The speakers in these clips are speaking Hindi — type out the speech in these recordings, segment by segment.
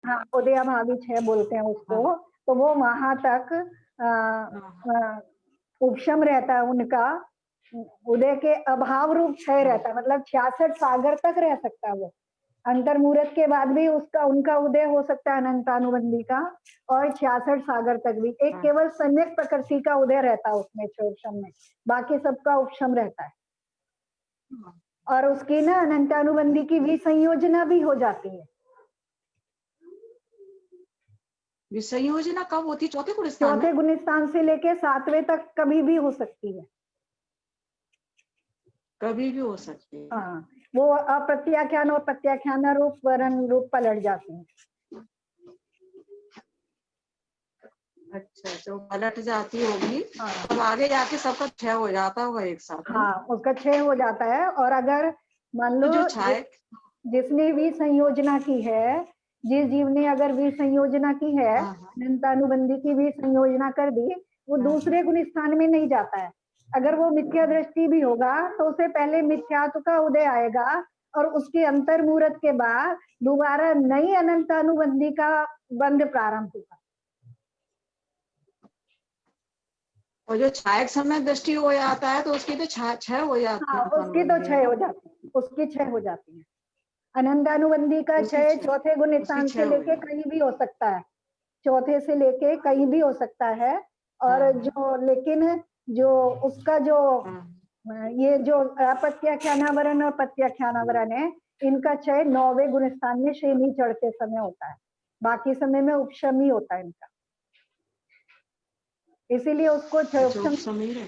हाँ, उदयाभावी क्षय बोलते हैं उसको। हाँ, तो वो वहां तक उपशम रहता है उनका, उदय के अभाव रूप क्षय रहता है, मतलब 66 सागर तक रह सकता है वो। अंतर्मुहूर्त के बाद भी उसका उनका उदय हो सकता है अनंतानुबंधी का, और 66 सागर तक भी। एक हाँ, केवल सम्यक प्रकृति का उदय रहता है उसमें उपशम में, बाकी सबका उपशम रहता है। हाँ। और उसकी ना अनंतानुबंधी की विसंयोजना भी हो जाती है। विसंयोजना कब होती है? चौथे गुण स्थान चौथे में? गुण स्थान से लेके 7वें तक कभी भी हो सकती है। कभी भी हो सकती है। हाँ, वो अप्रत्याख्यान और प्रत्याख्यान रूप वरण रूप पलट जाती है। अच्छा, जो पलट जाती होगी, हाँ तब आगे जाके सबका क्षय हो जाता होगा एक साथ, है ना? हाँ, उसका क्षय हो जाता है। और अगर मान तो लो जो छाया, जिसने भी संयोजना की है, जिस जीव ने अगर भी संयोजना की है, हाँ, हाँ, अनंतानुबंधी की भी संयोजना कर दी, वो हाँ, दूसरे गुण स्थान में नहीं जाता है। अगर वो मिथ्या दृष्टि भी होगा तो उसे पहले मिथ्यात्व का उदय आएगा, और उसके अंतर्मुहूर्त के बाद दोबारा नई अनंतानुबंधी का बंध प्रारंभ होगा। और जो छायक समय दृष्टि हो जाता है तो उसकी तो क्षय हो जाती हाँ, है उसकी तो अनुबंधी, है क्षय ना? हो जाती है, उसकी क्षय हो जाती है। अनंतानुबंधी का उसकी क्षय क्षय, चौथे गुण उसकी स्थान से क्षय हो लेके जाती कहीं भी हो सकता है, चौथे से लेके कहीं भी हो सकता है। है। और हाँ, जो लेकिन जो उसका जो हाँ, ये जो अप्रत्याख्यानावरण और प्रत्याख्यानावरण है, इनका क्षय 9वें गुण स्थान में श्रेणी चढ़ते समय होता है, बाकी समय में उपशम ही होता है इनका, इसीलिए उसको क्षय अच्छा, उपशम। उपसमी है।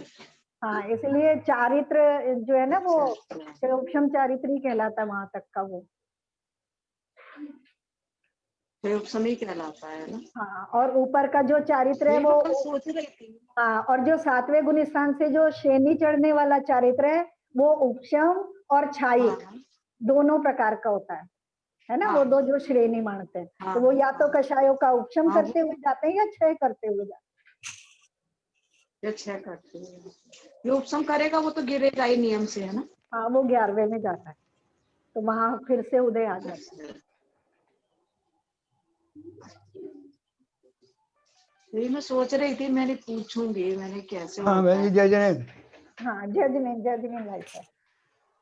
हाँ, इसलिए चारित्र जो है ना वो अच्छा, अच्छा, क्षय उपशम चारित्र ही कहलाता है वहां तक का वो। क्षय उपसमी कहलाता है ना? हाँ, और ऊपर का जो चारित्र है यही वो, मैं कल सोच रही थी। हाँ, और जो 7वें गुण स्थान से जो श्रेणी चढ़ने वाला चारित्र है, वो उपशम और हाँ, छायिक दोनों प्रकार का होता है ना? वो हाँ, दो जो श्रेणी मानते हैं, हाँ, तो वो या तो हाँ, कषायों का उपशम हाँ, करते वो हुए जाते हैं या क्षय करते हुए जाते ये क्षय करते हैं। जो उपसम करेगा वो तो गिरेगा ही नियम से, है ना? हैं। हाँ, वो 11वें में जाता है, तो वहां फिर से उदय आ जाता है। अच्छा, यही मैं सोच रही थी, मैंने पूछूंगी मैंने कैसे हाँ होता बहन जी, है। जय जय। हाँ, जजमेंट लाइक है।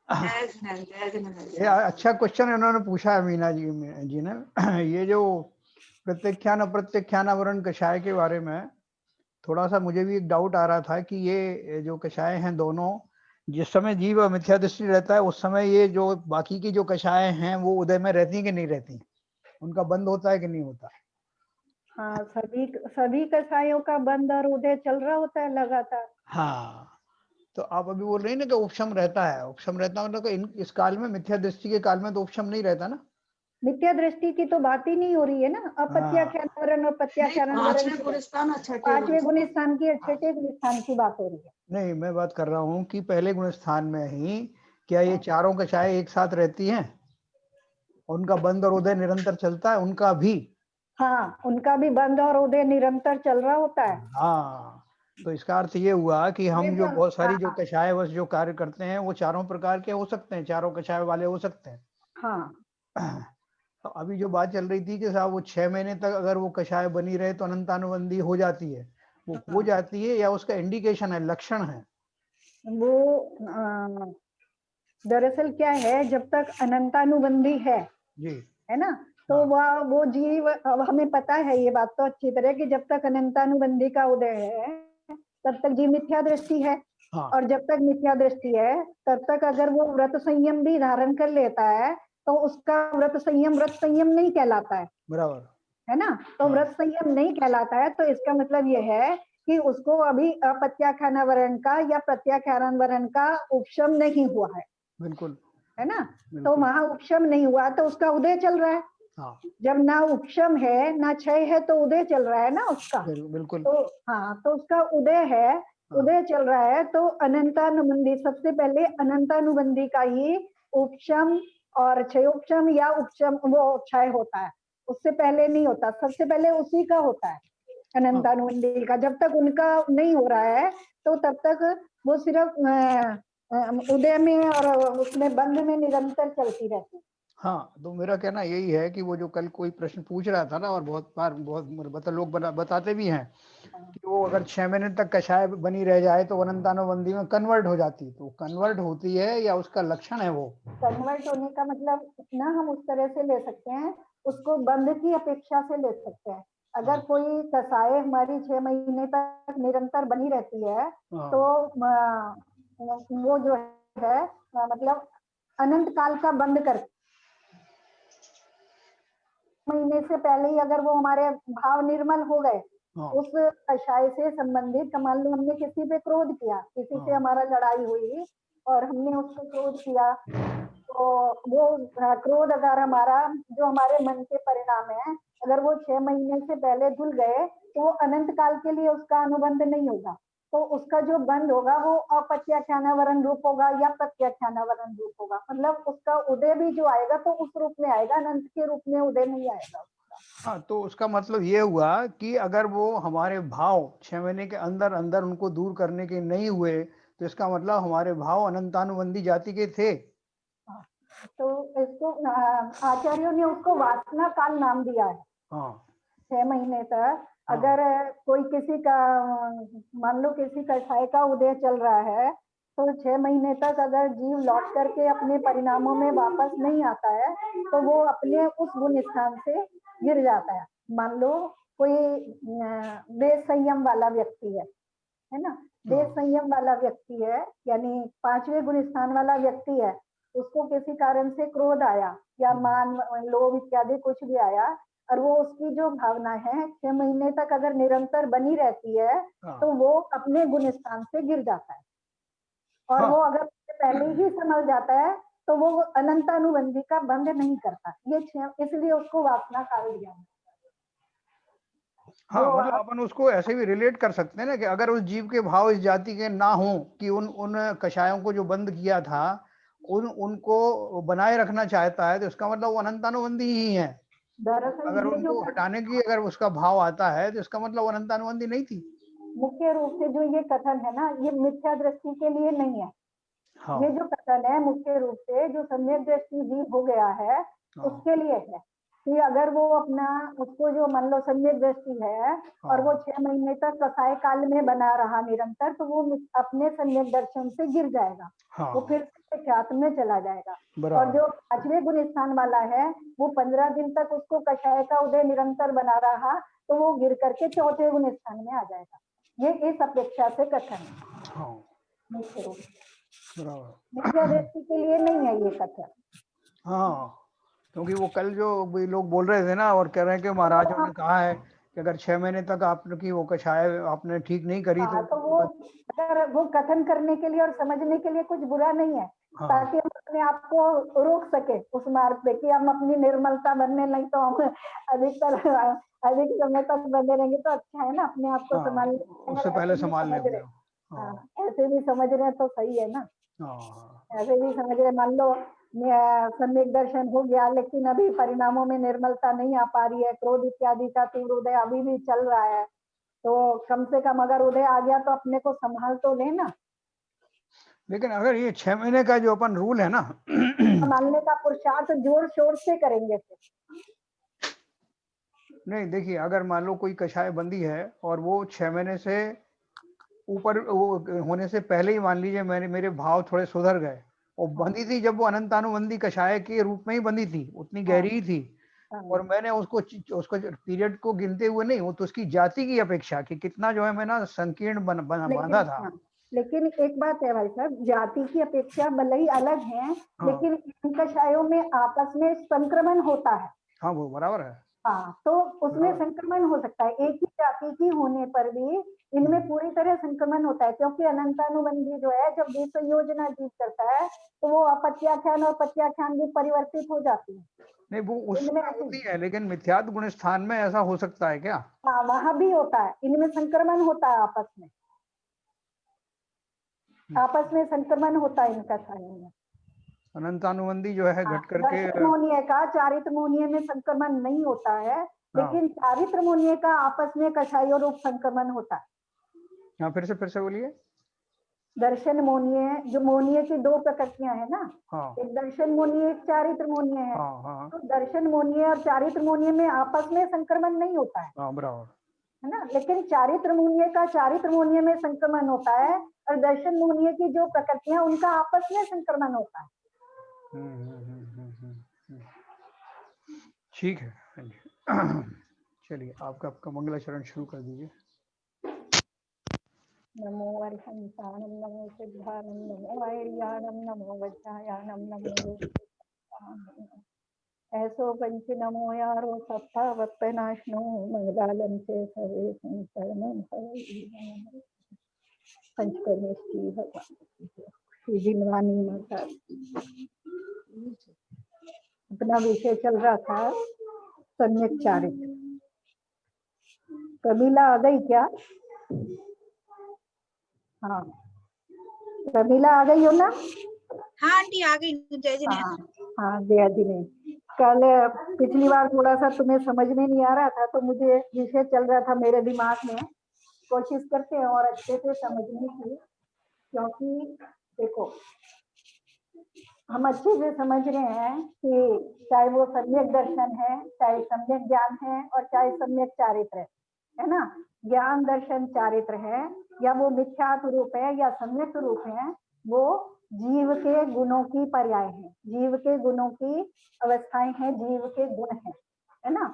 जय जिनेंद्र, जय जिनेंद्र ये साहब। अच्छा क्वेश्चन इन्होंने पूछा है मीना जी ने। ये जो प्रत्याख्यान अप्रत्याख्यानावरण कषाय के बारे में थोड़ा सा मुझे भी एक डाउट आ रहा था कि ये जो कषाय हैं दोनों, जिस समय जीव मिथ्या दृष्टि रहता है उस समय ये जो बाकी की जो कषाय हैं वो उदय में रहती कि नहीं रहती, उनका बंद होता है कि नहीं होता? हाँ, सभी सभी कषायों का बंद और उदय चल रहा होता है लगातार। हाँ, तो आप अभी बोल रही ना कि उपशम रहता है, उपशम रहता मतलब कि इस काल में मिथ्या दृष्टि के काल में तो उपशम नहीं रहता ना? मिथ्या दृष्टि की तो बात ही नहीं हो रही है ना, हाँ अप्रत्याख्यान और नहीं, प्रत्याख्यान वरण 5वें की गुण बात। स्थान और 6ठे गुण 5वें गुण स्थान। स्थान की और हाँ, 6ठे गुण स्थान की बात हो रही है। नहीं, मैं बात कर रहा हूँ कि पहले गुण स्थान में ही क्या ये हाँ, चारों कक्षाएं एक साथ रहती हैं? उनका बंद और उदय निरंतर चलता है उनका भी? हाँ, उनका भी बंद और उदय निरंतर चल रहा होता है। हाँ, तो इसका अर्थ ये हुआ कि हम जो बहुत सारी जो हाँ कक्षाएं बस जो कार्य करते हैं वो चारों प्रकार के हो सकते हैं, चारों कक्षाएं वाले हो सकते हाँ हैं। तो अभी जो बात चल रही थी कि साहब वो 6 महीने तक अगर वो कषाय बनी रहे तो अनंतानुबंधी हो जाती है, वो हो हाँ, जाती है या उसका इंडिकेशन है, लक्षण है? वो अ, दरअसल क्या है, जब तक अनंतानुबंधी जी। है ना, तो हाँ वह वो जीव, अब हमें पता है ये बात तो अच्छी तरह कि जब तक अनंतानुबंधी का उदय है तब तक जीव मिथ्या दृष्टि है। हाँ और जब तक मिथ्या दृष्टि है तब तक अगर वो व्रत संयम भी धारण कर लेता है तो उसका व्रत संयम नहीं कहलाता बराबर। है ना। तो हाँ व्रत संयम नहीं कहलाता है, तो इसका मतलब यह है कि उसको अभी अपत्याख्यानावरण का या प्रत्याख्यानावरण का उपशम नहीं हुआ बिल्कुल है ना। तो बिल्कुल। वहां उपशम नहीं हुआ तो उसका उदय चल रहा है। हाँ जब ना उपशम है ना क्षय है तो उदय चल रहा है ना उसका। बिल्कुल। तो हाँ, तो उसका उदय है, हाँ उदय चल रहा है, तो अनंतानुबंधी सबसे पहले अनंतानुबंधी का ही उपशम और क्षयोपशम या उपशम वो क्षय होता है, उससे पहले नहीं होता, सबसे पहले उसी का होता है हाँ अनंतानुबंधी का। जब तक उनका नहीं हो रहा है तो तब तक वो सिर्फ उदय में और उसमें बंध में निरंतर चलती रहती है। हाँ, तो मेरा कहना यही है कि वो जो कल कोई प्रश्न पूछ रहा था ना, और बहुत बार बहुत लोग बताते भी हैं कि वो अगर 6 महीने तक कषाय बनी रह जाए तो अनंतानुबंधी में कन्वर्ट हो जाती है। तो कन्वर्ट होती है या उसका लक्षण है वो? कन्वर्ट होने का मतलब ना हम उस तरह से ले सकते हैं, उसको बंद की अपेक्षा से ले सकते हैं। अगर हाँ, कोई कसाय हमारी 6 महीने तक निरंतर बनी रहती है तो हाँ, वो जो है मतलब अनंत काल का बंद कर महीने से पहले ही अगर वो हमारे भाव निर्मल हो गए हाँ, उस कषाय से संबंधित, मान लो हमने किसी पे क्रोध किया, किसी से हाँ, हमारा लड़ाई हुई और हमने उसको क्रोध किया, तो वो क्रोध अगर हमारा जो हमारे मन के परिणाम है, अगर वो 6 महीने से पहले धुल गए तो वो अनंत काल के लिए उसका अनुबंध नहीं होगा। तो उसका जो बंध होगा वो अप्रत्याख्यानावरण रूप होगा या प्रत्याख्यानावरण रूप होगा, मतलब उसका उदय भी जो आएगा तो उस रूप में आएगा, अनंत के रूप में उदय नहीं आएगा। हाँ, तो उसका मतलब ये हुआ कि अगर वो हमारे भाव 6 महीने के अंदर अंदर उनको दूर करने के नहीं हुए, तो इसका मतलब हमारे भाव अनंतानुबंधी जाति के थे। हाँ, तो इसको आचार्यों ने उसको वासना काल नाम दिया है। हाँ, 6 महीने तक हाँ, अगर कोई किसी का मान लो किसी कषाय का उदय चल रहा है तो 6 महीने तक अगर जीव लौट करके अपने परिणामों में वापस नहीं आता है तो वो अपने उस गुण स्थान से गिर जाता है। मान लो कोई देश संयम वाला व्यक्ति है ना, देश हाँ, संयम वाला व्यक्ति है, यानी 5वें गुण स्थान वाला व्यक्ति है, उसको किसी कारण से क्रोध आया या मान लोभ इत्यादि कुछ भी आया और वो उसकी जो भावना है 6 महीने तक अगर निरंतर बनी रहती है तो हाँ, वो अपने गुण स्थान से गिर जाता है। और हाँ, वो अगर पहले ही संभल जाता है तो वो अनंत अनुबंधी का बंध नहीं करता, ये इसलिए उसको वासना काल दिया। जो हाँ, मतलब अपन उसको ऐसे भी रिलेट कर सकते हैं ना कि अगर उस जीव के भाव इस जाति के ना हो कि उन उन कषायों को जो बंद किया था उनको बनाए रखना चाहता है, तो इसका मतलब वो अनंतानुबंधी ही है। दरअसल अगर ये जो उनको हटाने की अगर उसका भाव आता है तो इसका मतलब वो अनंतानुबंधी नहीं थी। मुख्य रूप से जो ये कथन है ना, ये मिथ्या दृष्टि के लिए नहीं है। हाँ, ये जो कथन है मुख्य रूप से जो सम्यक दृष्टि जीव हो गया है हाँ, उसके लिए है कि अगर वो अपना उसको जो मान लो सम्यक दृष्टि है और वो हाँ, 6 महीने तक कसाय काल में बना रहा निरंतर तो वो अपने सम्यक दर्शन से गिर जाएगा, वो हाँ, फिर से ख्यात में चला जाएगा। और बराबर। जो 5वें गुण स्थान वाला है वो 15 दिन तक उसको कषाय का उदय निरंतर बना रहा तो वो गिर करके 4थे गुण स्थान में आ जाएगा। ये इस अपेक्षा से कथन है हाँ, मुख्य रूप से, मिथ्या बराबर। दृष्टि के लिए नहीं है ये कथन। हाँ, क्योंकि वो कल जो भी लोग बोल रहे थे ना और कह रहे हैं कि महाराजों ने कहा है कि अगर 6 महीने तक आपकी वो कषाय आपने ठीक नहीं करी हाँ, तो तो वो अगर वो कथन करने के लिए और समझने के लिए कुछ बुरा नहीं है, हाँ, ताकि हम अपने आप को रोक सके उस मार्ग पे कि हम अपनी निर्मलता बनने नहीं तो हम अधिकतर अधिक समय तक बने रहेंगे तो अच्छा है ना, अपने आप को हाँ, संभाल उससे अगर ऐसे पहले भी संभाल समझ लेते रहे, हो। हाँ हाँ, ऐसे भी समझ रहे हैं तो सही है ना। हाँ, ऐसे भी समझ रहे मान लो सम्यक दर्शन हो गया लेकिन अभी परिणामों में निर्मलता नहीं आ पा रही है, क्रोध इत्यादि का तीव्र उदय अभी भी चल रहा है, तो कम से कम अगर उदय आ गया तो अपने को संभाल तो लेना। लेकिन अगर ये 6 महीने का जो अपन रूल है ना संभालने का पुरुषार्थ जोर शोर से करेंगे फिर। नहीं देखिए, अगर मान लो कोई कषाय बंदी है और वो 6 महीने से ऊपर वो होने से पहले ही मान लीजिए मेरे भाव थोड़े सुधर गए और हाँ बंदी थी, जब वो अनंतानुबंधी कषाय के रूप में ही बंदी थी, उतनी हाँ गहरी ही थी हाँ, और मैंने उसको पीरियड को गिनते हुए नहीं, वो तो उसकी जाति की अपेक्षा कि कितना जो है मैं ना संकीर्ण बांधा लेकिन था। हाँ, लेकिन एक बात है भाई साहब, जाति की अपेक्षा भले ही अलग है हाँ, लेकिन इन कषायों में आपस में संक्रमण होता है। हाँ, वो बराबर है, हाँ, तो उसमें बराबर। संक्रमण हो सकता है, एक ही जाति की होने पर भी इनमें हम्म, पूरी तरह संक्रमण होता है, क्योंकि अनंतानुबंधी जो है जब विसंयोजना जीव करता है तो वो अपत्याख्यान और प्रत्याख्यान भी परिवर्तित हो जाती है नहीं वो इनमें उसमें ऐसी। होती है, लेकिन मिथ्यात्व गुण स्थान में ऐसा हो सकता है क्या? हाँ वहां भी होता है, इनमें संक्रमण होता है आपस में संक्रमण होता है इनका सायों में। अनंतानुबंधी जो है हाँ, घट करके दर्शन मोहनीय का चारित्र मोहनीय में संक्रमण नहीं होता है, हाँ, लेकिन चारित्र मोहनीय का आपस में कषायों रूप संक्रमण होता है। हाँ, फिर से बोलिए। दर्शन मोनीय, जो मोनीय की दो प्रकृतियां है ना, हाँ एक दर्शन मोनीय, एक चारित्र मोनीय है। हाँ हाँ तो दर्शन मोनीय और चारित्र मोनीय में आपस में संक्रमण नहीं होता हाँ बराबर। है ना, लेकिन चारित्र मोनीय का चारित्र मोनीय में संक्रमण होता है, और दर्शन मोनीय की जो प्रकृतियां उनका आपस में संक्रमण होता है। ठीक है, हाँ जी। चलिए आपका मंगलाचरण शुरू कर दीजिए। नमो अर्हंताणं, नमो सिद्धाणं, नमो ऐर्याणं, नमो वज्रायाणं, नमो लोकपालाय। ऐसो पंच नमो यारो सप्ता वत्तनाशनो मंगलालम से सर्वे संकर्मं भवै। पंचकर्मेष्टि भगवान श्री जिनवानी माता। अपना विषय चल रहा था सम्यक चारित्र। कबीला आ गई क्या? हाँ, कबीला आ गई हो ना? हाँ आंटी आ गई। जय जी ने। हाँ हाँ, जया जी ने। कल पिछली बार थोड़ा सा तुम्हें समझ में नहीं आ रहा था, तो मुझे विषय चल रहा था मेरे दिमाग में। कोशिश करते हैं और अच्छे से समझने की, क्योंकि देखो हम अच्छे से समझ रहे हैं कि चाहे वो सम्यक दर्शन है, चाहे सम्यक ज्ञान है, और चाहे सम्यक चारित्र है ना। ज्ञान दर्शन चारित्र है, या वो मिथ्या स्वरूप है या सम्यक स्वरूप है, वो जीव के गुणों की पर्याय है, जीव के गुणों की अवस्थाएं हैं, जीव के गुण है ना।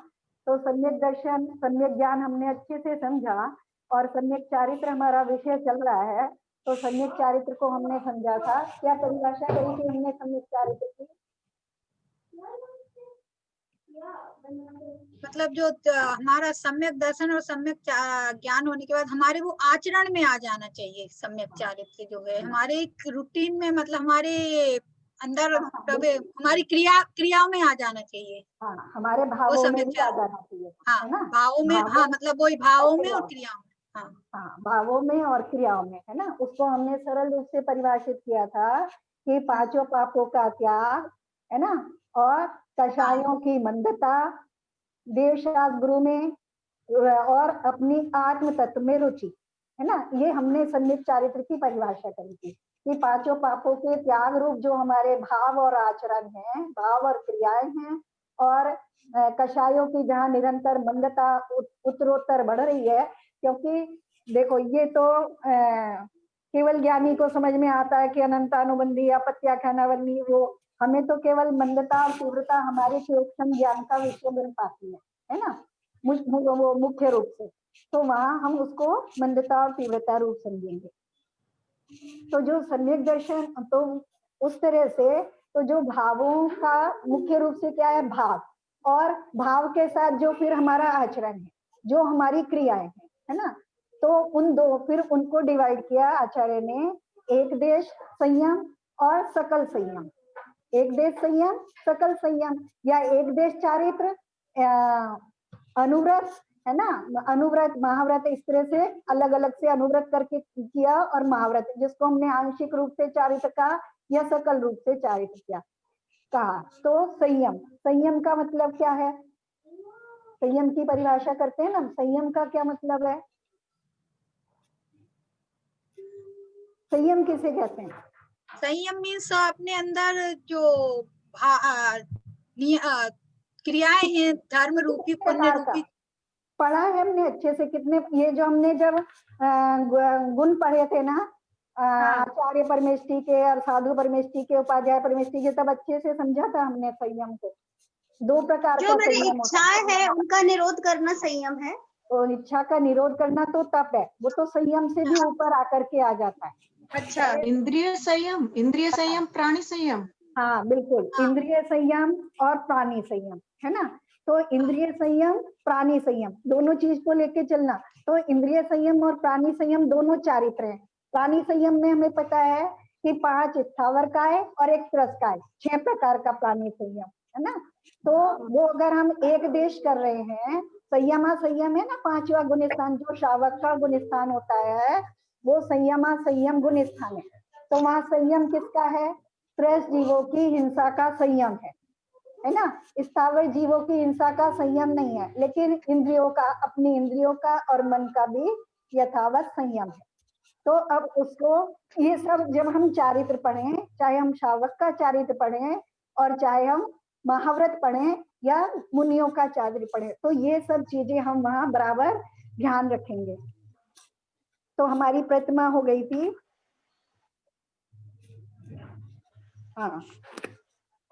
तो सम्यक दर्शन सम्यक ज्ञान हमने अच्छे से समझा, और सम्यक चारित्र हमारा विषय चल रहा है। तो सम्यक चारित्र को हमने समझा था, क्या परिभाषा करी थी हमने सम्यक चारित्र की? मतलब जो हमारा सम्यक दर्शन और सम्यक ज्ञान होने के बाद हमारे वो आचरण में आ जाना चाहिए। सम्यक चारित्र जो है हमारे रूटीन में, मतलब हमारे अंदर हमारी क्रियाओं में आ जाना चाहिए। हाँ, हमारे वो भावों में सम्यक भी आ जाना चाहिए, हाँ है ना। भावों में, हाँ मतलब वही भावों में और क्रियाओं में। हाँ हाँ, भावों में और क्रियाओं में, है ना। उसको हमने सरल रूप से परिभाषित किया था कि पांचों पापों का त्याग, है ना, और कषायों की मंदता, देवशास्त्र गुरु में, और अपनी आत्म तत्व में रुचि, है ना। ये हमने सम्यक चारित्र की परिभाषा करी थी कि पांचों पापों के त्याग रूप जो हमारे भाव और आचरण हैं, भाव और क्रियाएं हैं, और कषायों की जहाँ निरंतर मंदता उत्तरोत्तर बढ़ रही है। क्योंकि देखो ये तो केवल ज्ञानी को समझ में आता है कि अनंतानुबंधी या प्रत्याख्यानावली, वो हमें तो केवल मंदता और तीव्रता हमारे सूक्ष्म ज्ञान का विषय बन पाती है ना, वो मुख्य रूप से। तो वहां हम उसको मंदता और तीव्रता रूप समझेंगे। तो जो सम्यक दर्शन, तो उस तरह से तो जो भावों का मुख्य रूप से क्या है, भाव, और भाव के साथ जो फिर हमारा आचरण है, जो हमारी क्रियाएं है ना। तो उन दो, फिर उनको डिवाइड किया आचार्य ने, एक देश संयम और सकल संयम। एक देश संयम, सकल संयम, या एक देश चारित्र, अनुव्रत, है ना। अनुव्रत महाव्रत, इस तरह से अलग अलग से अनुव्रत करके किया, और महाव्रत जिसको हमने आंशिक रूप से चारित्र का या सकल रूप से चारित्र किया कहा। तो संयम, संयम का मतलब क्या है? संयम की परिभाषा करते हैं ना, संयम का क्या मतलब है? संयम किसे कहते हैं? संयम मीन्स अपने अंदर जो क्रियाएं हैं, धर्म रूपी पुण्य रूपी। पढ़ा है हमने अच्छे से, कितने ये जो हमने जब गुण पढ़े थे ना, आचार्य परमेष्टि के और साधु परमेष्टि के, उपाध्याय परमेष्टि के, तब अच्छे से समझा था हमने संयम को। दो प्रकार का जो मेरी संयम होता इच्छाएं है उनका निरोध करना संयम है। तो इच्छा का निरोध करना तो तप है, वो तो संयम से भी ऊपर आकर के आ जाता है। अच्छा, इंद्रिय संयम, प्राणी संयम। हाँ बिल्कुल, इंद्रिय संयम और प्राणी संयम, है ना। तो इंद्रिय संयम, प्राणी संयम, दोनों चीज को लेके चलना। तो इंद्रिय संयम और प्राणी संयम दोनों चारित्र हैं। प्राणी संयम में हमें पता है कि 5 स्थावर काय और 1 त्रस्काय, 6 प्रकार का प्राणी संयम, है ना। तो वो अगर हम एक देश कर रहे हैं, संयमा संयम है ना, 5वां गुण स्थान जो शावक का गुण स्थान होता है, वो संयमा संयम गुण स्थान है। तो वहां संयम किसका है? त्रैस जीवों की हिंसा का संयम है ना। स्थावर जीवों की हिंसा का संयम नहीं है, लेकिन इंद्रियों का, अपनी इंद्रियों का और मन का भी यथावत संयम है। तो अब उसको ये सब जब हम चारित्र पढ़ें, चाहे हम शावक का चारित्र पढ़ें और चाहे हम महाव्रत पढ़ें या मुनियों का चारित्र पढ़ें, तो ये सब चीजें हम वहां बराबर ध्यान रखेंगे। तो हमारी प्रतिमा हो गई थी, हाँ,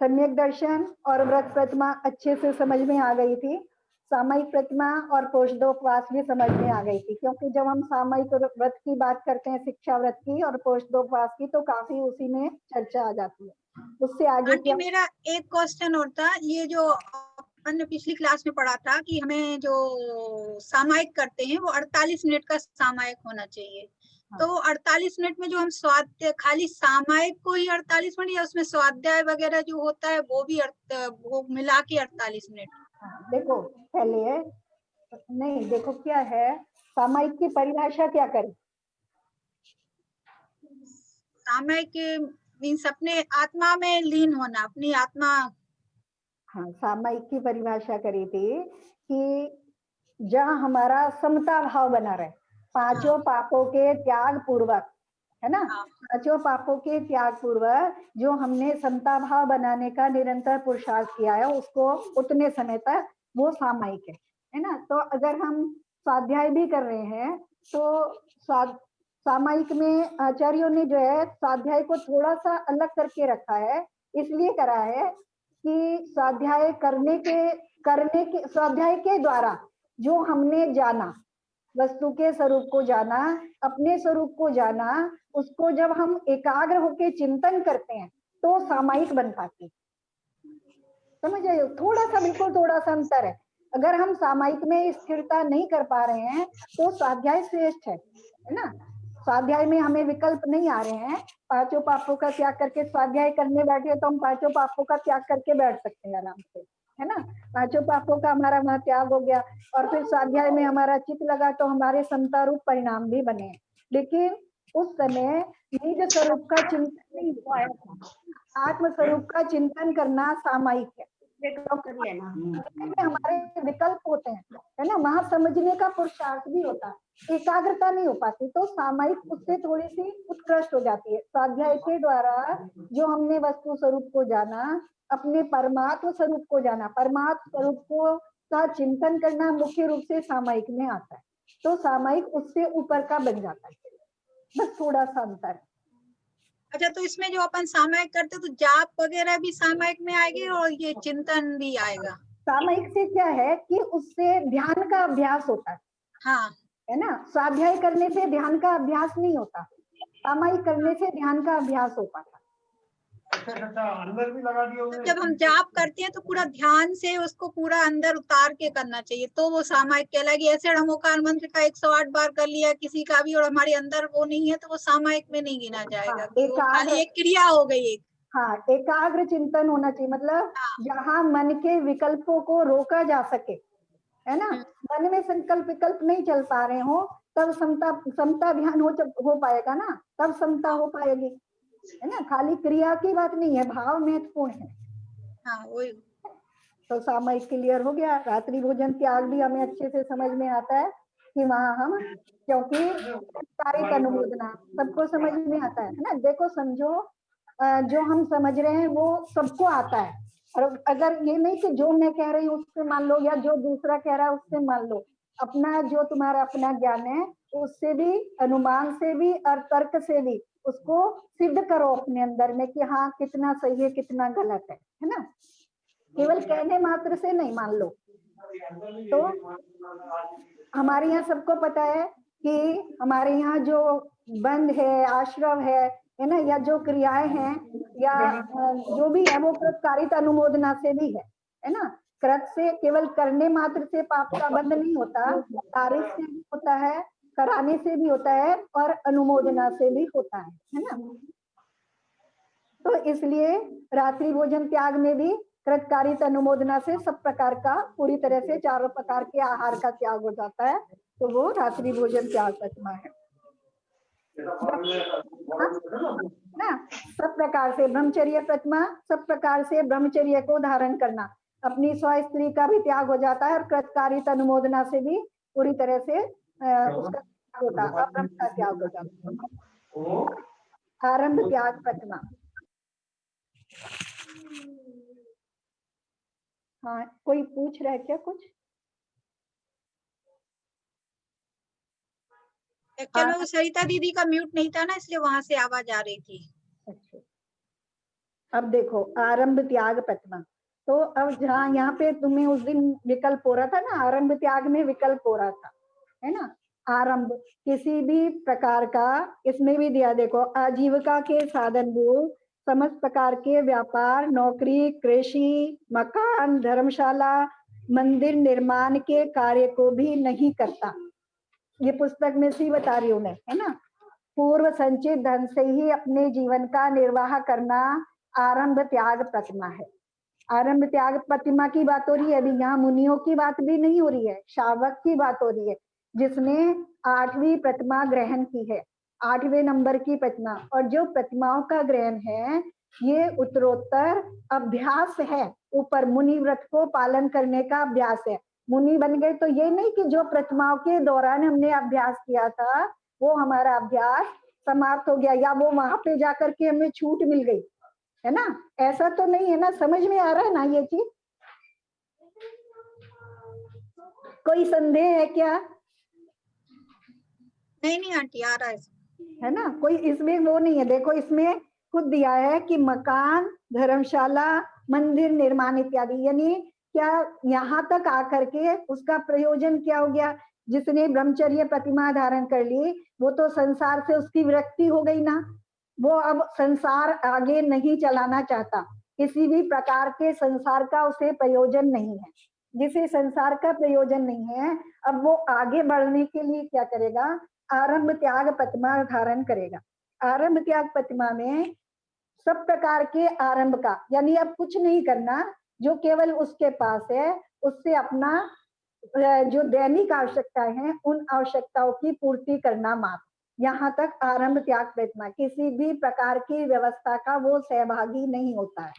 सम्यक दर्शन और व्रत प्रतिमा अच्छे से समझ में आ गई थी। सामयिक प्रतिमा और पोषदोपवास भी समझ में आ गई थी, क्योंकि जब हम सामयिक व्रत की बात करते हैं, शिक्षा व्रत की और पोषदोपवास की, तो काफी उसी में चर्चा आ जाती है। उससे आगे आंटी मेरा एक क्वेश्चन और था, ये जो अपन ने पिछली क्लास में पढ़ा था कि हमें जो सामायिक करते हैं वो 48 मिनट का सामायिक होना चाहिए। तो 48 मिनट में जो हम स्वाध्याय, खाली सामायिक को ही 48 मिनट या उसमें स्वाध्याय वगैरह जो होता है वो भी वो मिला के 48 मिनट? देखो पहले नहीं, देखो क्या है, सामायिक की परिभाषा क्या करें? सामायिक मीन्स अपने आत्मा में लीन होना, अपनी आत्मा। हाँ, सामायिक की परिभाषा करी थी कि जहाँ हमारा समता भाव बना रहे, पांचों पापों के त्याग पूर्वक, है ना, पांचों पापों के त्याग पूर्वक जो हमने समता भाव बनाने का निरंतर पुरुषार्थ किया है, उसको उतने समय तक वो सामायिक है ना। तो अगर हम स्वाध्याय भी कर रहे हैं तो सामायिक में आचार्यों ने जो है स्वाध्याय को थोड़ा सा अलग करके रखा है, इसलिए करा है कि स्वाध्याय करने के स्वाध्याय के द्वारा जो हमने जाना, वस्तु के स्वरूप को जाना, अपने स्वरूप को जाना, उसको जब हम एकाग्र होके चिंतन करते हैं तो सामायिक बन पाती। समझ आए? थोड़ा सा, बिल्कुल थोड़ा सा अंतर है। अगर हम सामायिक में स्थिरता नहीं कर पा रहे हैं तो स्वाध्याय श्रेष्ठ है ना। स्वाध्याय में हमें विकल्प नहीं आ रहे हैं, पांचों पापों का त्याग करके स्वाध्याय करने बैठे तो हम पांचों पापों का त्याग करके बैठ सकते हैं आराम से, है ना। पांचों पापों का हमारा वहां त्याग हो गया और फिर स्वाध्याय में हमारा चित्त लगा तो हमारे समता रूप परिणाम भी बने। लेकिन उस समय निज स्वरूप का चिंतन नहीं हो पाया था। आत्म स्वरूप का चिंतन करना सामायिक है। हमारे विकल्प होते हैं, है ना, वहां समझने का पुरुषार्थ भी होता है, एकाग्रता नहीं हो पाती, तो सामायिक उससे थोड़ी सी उत्कृष्ट हो जाती है। स्वाध्याय के द्वारा जो हमने वस्तु स्वरूप को जाना, अपने परमात्म स्वरूप को जाना, परमात्म स्वरूप को का चिंतन करना मुख्य रूप से सामायिक में आता है। तो सामायिक उससे ऊपर का बन जाता है, बस थोड़ा सा अंतर है। अच्छा, तो इसमें जो अपन सामायिक करते तो जाप वगैरह भी सामायिक में आएगी और ये चिंतन भी आएगा? सामायिक से क्या है कि उससे ध्यान का अभ्यास होता है, हाँ, है ना। स्वाध्याय करने से ध्यान का अभ्यास नहीं होता, सामायिक करने से ध्यान का अभ्यास हो पाता। अंदर भी लगा दिया तो जब हम जाप करते हैं तो पूरा ध्यान से उसको पूरा अंदर उतार के करना चाहिए, तो वो सामायिक कहलाएगी। ऐसे षडंगोकार मंत्र का 108 बार कर लिया किसी का भी और हमारे अंदर वो नहीं है तो वो सामायिक में नहीं गिना जाएगा। कि वो खाली एक क्रिया हो गई एक। हाँ, एकाग्र चिंतन होना चाहिए, मतलब जहाँ मन के विकल्पों को रोका जा सके, है ना। मन में संकल्प विकल्प नहीं चल पा रहे हो तब समता ध्यान हो पाएगा ना, तब समता हो पाएगी, है ना। खाली क्रिया की बात नहीं है, भाव महत्वपूर्ण है। हाँ, वही। तो सामायिक क्लियर हो गया। रात्रि भोजन त्याग भी हमें अच्छे से समझ में आता है कि वहां हम, क्योंकि कार्य अनुमोदना सबको समझ में आता है ना। देखो समझो, जो हम समझ रहे हैं वो सबको आता है, और अगर ये नहीं कि जो मैं कह रही हूँ उससे मान लो या जो दूसरा कह रहा है उससे मान लो, अपना जो तुम्हारा अपना ज्ञान है उससे भी, अनुमान से भी और तर्क से भी उसको सिद्ध करो अपने अंदर में कि हाँ कितना सही है कितना गलत है ना। केवल कहने मात्र से नहीं मान लो। तो हमारे यहाँ सबको पता है कि हमारे यहाँ जो बंध है, आश्रव है ना, या जो क्रियाएं हैं या जो भी है वो कृतकारिता अनुमोदना से भी है ना। कृत से केवल करने मात्र से पाप का बंध नहीं होता, कार्य से भी होता है, कराने से भी होता है और अनुमोदना से भी होता है ना। तो इसलिए रात्रि भोजन त्याग में भी कृतकारिता अनुमोदना से सब प्रकार का, पूरी तरह से चारों प्रकार के आहार का त्याग हो जाता है, तो वो रात्रि भोजन त्याग प्रतिमा है ना। सब प्रकार से ब्रह्मचर्य प्रतिमा, सब प्रकार से ब्रह्मचर्य को धारण करना, अपनी स्व स्त्री का भी त्याग हो जाता है और कृतकारिता अनुमोदना से भी पूरी तरह से उसका होता, अब्रह्म का त्याग होता। आरंभ त्याग प्रतिमा। हाँ, कोई पूछ रहा है क्या कुछ? एक्चुअल में वो सरिता दीदी का म्यूट नहीं था ना, इसलिए वहां से आवाज आ रही थी। अच्छा, अब देखो आरंभ त्याग प्रतिमा। तो अब जहाँ यहाँ पे तुम्हें उस दिन विकल्प हो रहा था ना, आरंभ त्याग में विकल्प हो रहा था, है ना। आरंभ किसी भी प्रकार का, इसमें भी दिया देखो, आजीविका के साधन वो समस्त प्रकार के व्यापार, नौकरी, कृषि, मकान, धर्मशाला, मंदिर निर्माण के कार्य को भी नहीं करता। ये पुस्तक में से बता रही हूँ मैं, है ना। पूर्व संचित धन से ही अपने जीवन का निर्वाह करना आरंभ त्याग प्रतिमा है। आरंभ त्याग प्रतिमा की बात हो रही है, अभी यहाँ मुनियों की बात भी नहीं हो रही है, शावक की बात हो रही है, जिसने 8वीं प्रतिमा ग्रहण की है, 8वें नंबर की प्रतिमा। और जो प्रतिमाओं का ग्रहण है ये उत्तरोत्तर अभ्यास है, ऊपर मुनि व्रत को पालन करने का अभ्यास है। मुनि बन गए तो ये नहीं कि जो प्रतिमाओं के दौरान हमने अभ्यास किया था वो हमारा अभ्यास समाप्त हो गया, या वो वहां पे जाकर के हमें छूट मिल गई, है ना। ऐसा तो नहीं है ना, समझ में आ रहा है ना ये चीज? कोई संदेह है क्या? नहीं आंटी, आ रहा है ना, कोई इसमें वो नहीं है। देखो इसमें खुद दिया है कि मकान, धर्मशाला, मंदिर निर्माण इत्यादि, यानी क्या यहाँ तक आकर के उसका प्रयोजन क्या हो गया? जिसने ब्रह्मचर्य प्रतिमा धारण कर ली वो तो संसार से उसकी विरक्ति हो गई ना, वो अब संसार आगे नहीं चलाना चाहता, किसी भी प्रकार के संसार का उसे प्रयोजन नहीं है। जिसे संसार का प्रयोजन नहीं है, अब वो आगे बढ़ने के लिए क्या करेगा? आरंभ त्याग प्रतिमा धारण करेगा। आरंभ त्याग प्रतिमा में सब प्रकार के आरंभ का, यानी अब कुछ नहीं करना, जो केवल उसके पास है उससे अपना जो दैनिक आवश्यकताएं हैं उन आवश्यकताओं की पूर्ति करना मात्र। यहाँ तक आरंभ त्याग प्रतिमा, किसी भी प्रकार की व्यवस्था का वो सहभागी नहीं होता है।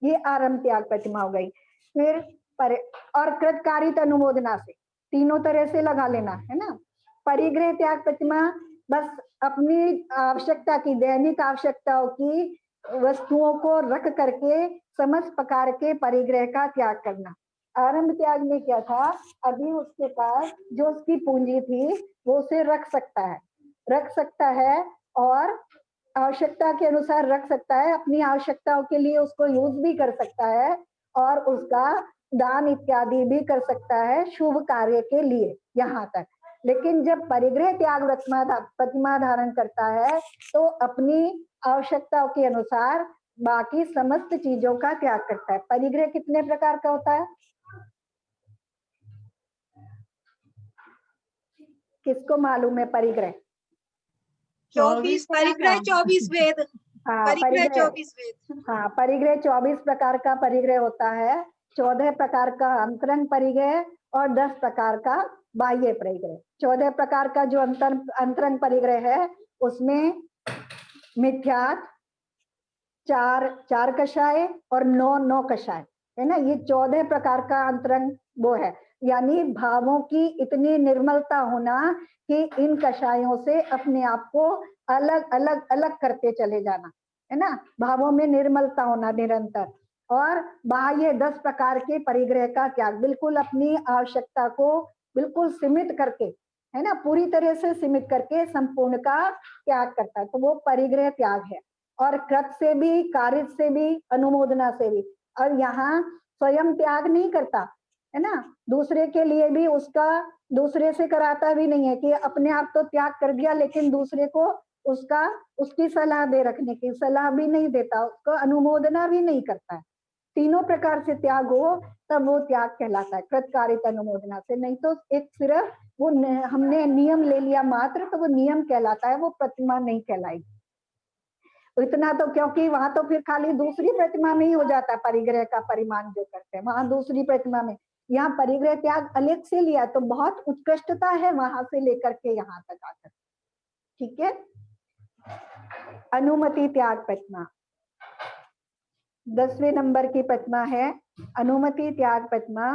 ये आरंभ त्याग प्रतिमा हो गई। फिर और कृतकारित अनुमोदना से, तीनों तरह से लगा लेना, है ना। परिग्रह त्याग प्रतिमा, बस अपनी आवश्यकता की, दैनिक आवश्यकताओं की वस्तुओं को रख करके समस्त प्रकार के परिग्रह का त्याग करना। आरंभ त्याग में क्या था, अभी उसके पास जो उसकी पूंजी थी वो उसे रख सकता है और आवश्यकता के अनुसार रख सकता है, अपनी आवश्यकताओं के लिए उसको यूज भी कर सकता है और उसका दान इत्यादि भी कर सकता है शुभ कार्य के लिए, यहाँ तक। लेकिन जब परिग्रह त्याग प्रतिमा धारण करता है तो अपनी आवश्यकताओं के अनुसार बाकी समस्त चीजों का त्याग करता है। परिग्रह कितने प्रकार का होता है? किसको मालूम है परिग्रह? 24 परिग्रह, 24 वेद। हाँ, परिग्रह 24 वेद। हाँ, परिग्रह 24 प्रकार का परिग्रह होता है। 14 प्रकार का अंतरंग परिग्रह और 10 प्रकार का बाह्य परिग्रह। 14 प्रकार का जो अंतरंग परिग्रह है उसमें मिथ्यात्व, 4 कषाय और 9 कषाय, है ना। ये 14 प्रकार का अंतरंग वो है, यानी भावों की इतनी निर्मलता होना कि इन कषायों से अपने आप को अलग अलग अलग करते चले जाना, है ना। भावों में निर्मलता होना निरंतर। और बाह्य 10 प्रकार के परिग्रह का त्याग, बिल्कुल अपनी आवश्यकता को बिल्कुल सीमित करके, है ना, पूरी तरह से सीमित करके संपूर्ण का त्याग करता है, तो वो परिग्रह त्याग है। और कृत से भी, कारित से भी, अनुमोदना से भी। और यहाँ स्वयं त्याग नहीं करता, है ना, दूसरे के लिए भी उसका, दूसरे से कराता भी नहीं है कि अपने आप तो त्याग कर दिया लेकिन दूसरे को उसकी सलाह दे रखने की सलाह भी नहीं देता, उसको अनुमोदना भी नहीं करता है। तीनों प्रकार से त्याग हो तब वो त्याग कहलाता है, कृतकारित अनुमोदना से नहीं तो एक सिर्फ वो हमने नियम ले लिया मात्र तो वो नियम कहलाता है, वो प्रतिमा नहीं कहलाएगी। इतना तो, क्योंकि वहां तो फिर खाली दूसरी प्रतिमा में ही हो जाता है परिग्रह का परिमाण जो करते हैं, वहां दूसरी प्रतिमा में। यहाँ परिग्रह त्याग अलग से लिया तो बहुत उत्कृष्टता है वहां से लेकर के यहाँ तक आकर, ठीक है। अनुमति त्याग प्रतिमा 10वें नंबर की प्रतिमा है अनुमति त्याग प्रतिमा।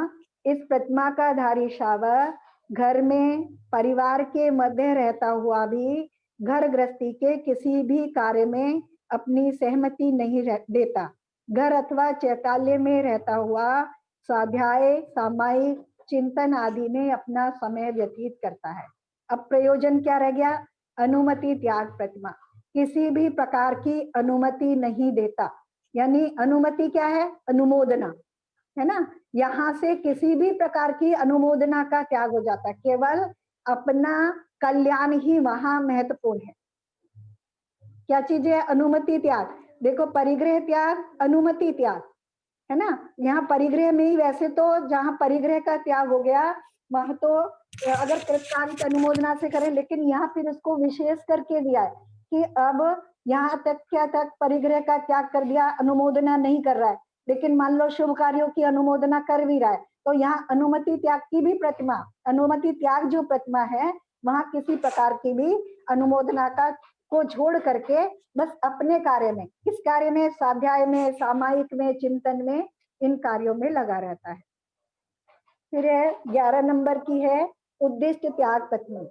इस प्रतिमा का धारी शावक घर में परिवार के मध्य रहता हुआ भी घर गृहस्थी के किसी भी कार्य में अपनी सहमति नहीं देता। घर अथवा चैताल्य में रहता हुआ स्वाध्याय, सामायिक, चिंतन आदि में अपना समय व्यतीत करता है। अब प्रयोजन क्या रह गया? अनुमति त्याग प्रतिमा, किसी भी प्रकार की अनुमति नहीं देता। यानी अनुमति क्या है? अनुमोदना, है ना। यहाँ से किसी भी प्रकार की अनुमोदना का त्याग हो जाता है, केवल अपना कल्याण ही वहां महत्वपूर्ण है। क्या चीज है? अनुमति त्याग। देखो, परिग्रह त्याग, अनुमति त्याग, है ना। यहाँ परिग्रह में ही, वैसे तो जहाँ परिग्रह का त्याग हो गया वहां तो अगर कृतकालिक अनुमोदना से करें, लेकिन यहाँ फिर उसको विशेष करके दिया है कि अब यहाँ तक क्या तक परिग्रह का त्याग कर दिया, अनुमोदना नहीं कर रहा है, लेकिन मान लो शुभ कार्यों की अनुमोदना कर भी रहा है, तो यहाँ अनुमति त्याग की भी प्रतिमा, अनुमति त्याग जो प्रतिमा है वहां किसी प्रकार की भी अनुमोदना का को छोड़ करके बस अपने कार्य में, किस कार्य में? स्वाध्याय में, सामायिक में, चिंतन में, इन कार्यों में लगा रहता है। फिर 11 नंबर की है उद्दिष्ट त्याग प्रतिमा।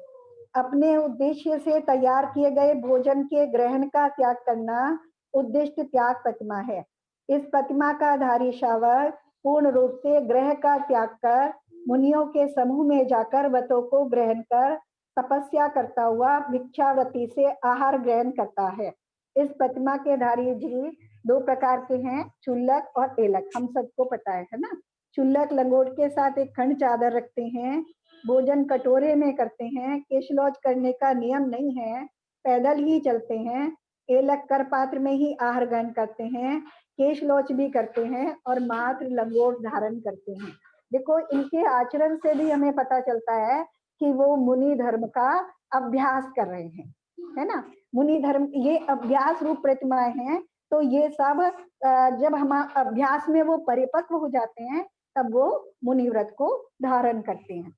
अपने उद्देश्य से तैयार किए गए भोजन के ग्रहण का त्याग करना उद्दिष्ट त्याग प्रतिमा है। इस प्रतिमा का धारी शावक पूर्ण रूप से ग्रह का त्याग कर मुनियों के समूह में जाकर व्रतों को ग्रहण कर तपस्या करता हुआ भिक्षावती से आहार ग्रहण करता है। इस प्रतिमा के धारी जी 2 प्रकार के हैं, चुल्लक और एलक, हम सबको पता है ना। चुल्लक लंगोट के साथ एक खंड चादर रखते हैं, भोजन कटोरे में करते हैं, केशलौच करने का नियम नहीं है, पैदल ही चलते हैं। एलक कर पात्र में ही आहार ग्रहण करते हैं, केशलौच भी करते हैं और मात्र लंगोट धारण करते हैं। देखो, इनके आचरण से भी हमें पता चलता है कि वो मुनि धर्म का अभ्यास कर रहे हैं, है ना। मुनि धर्म ये अभ्यास रूप प्रतिमाएं हैं, तो ये सब जब हम अभ्यास में वो परिपक्व हो जाते हैं तब वो मुनि व्रत को धारण करते हैं।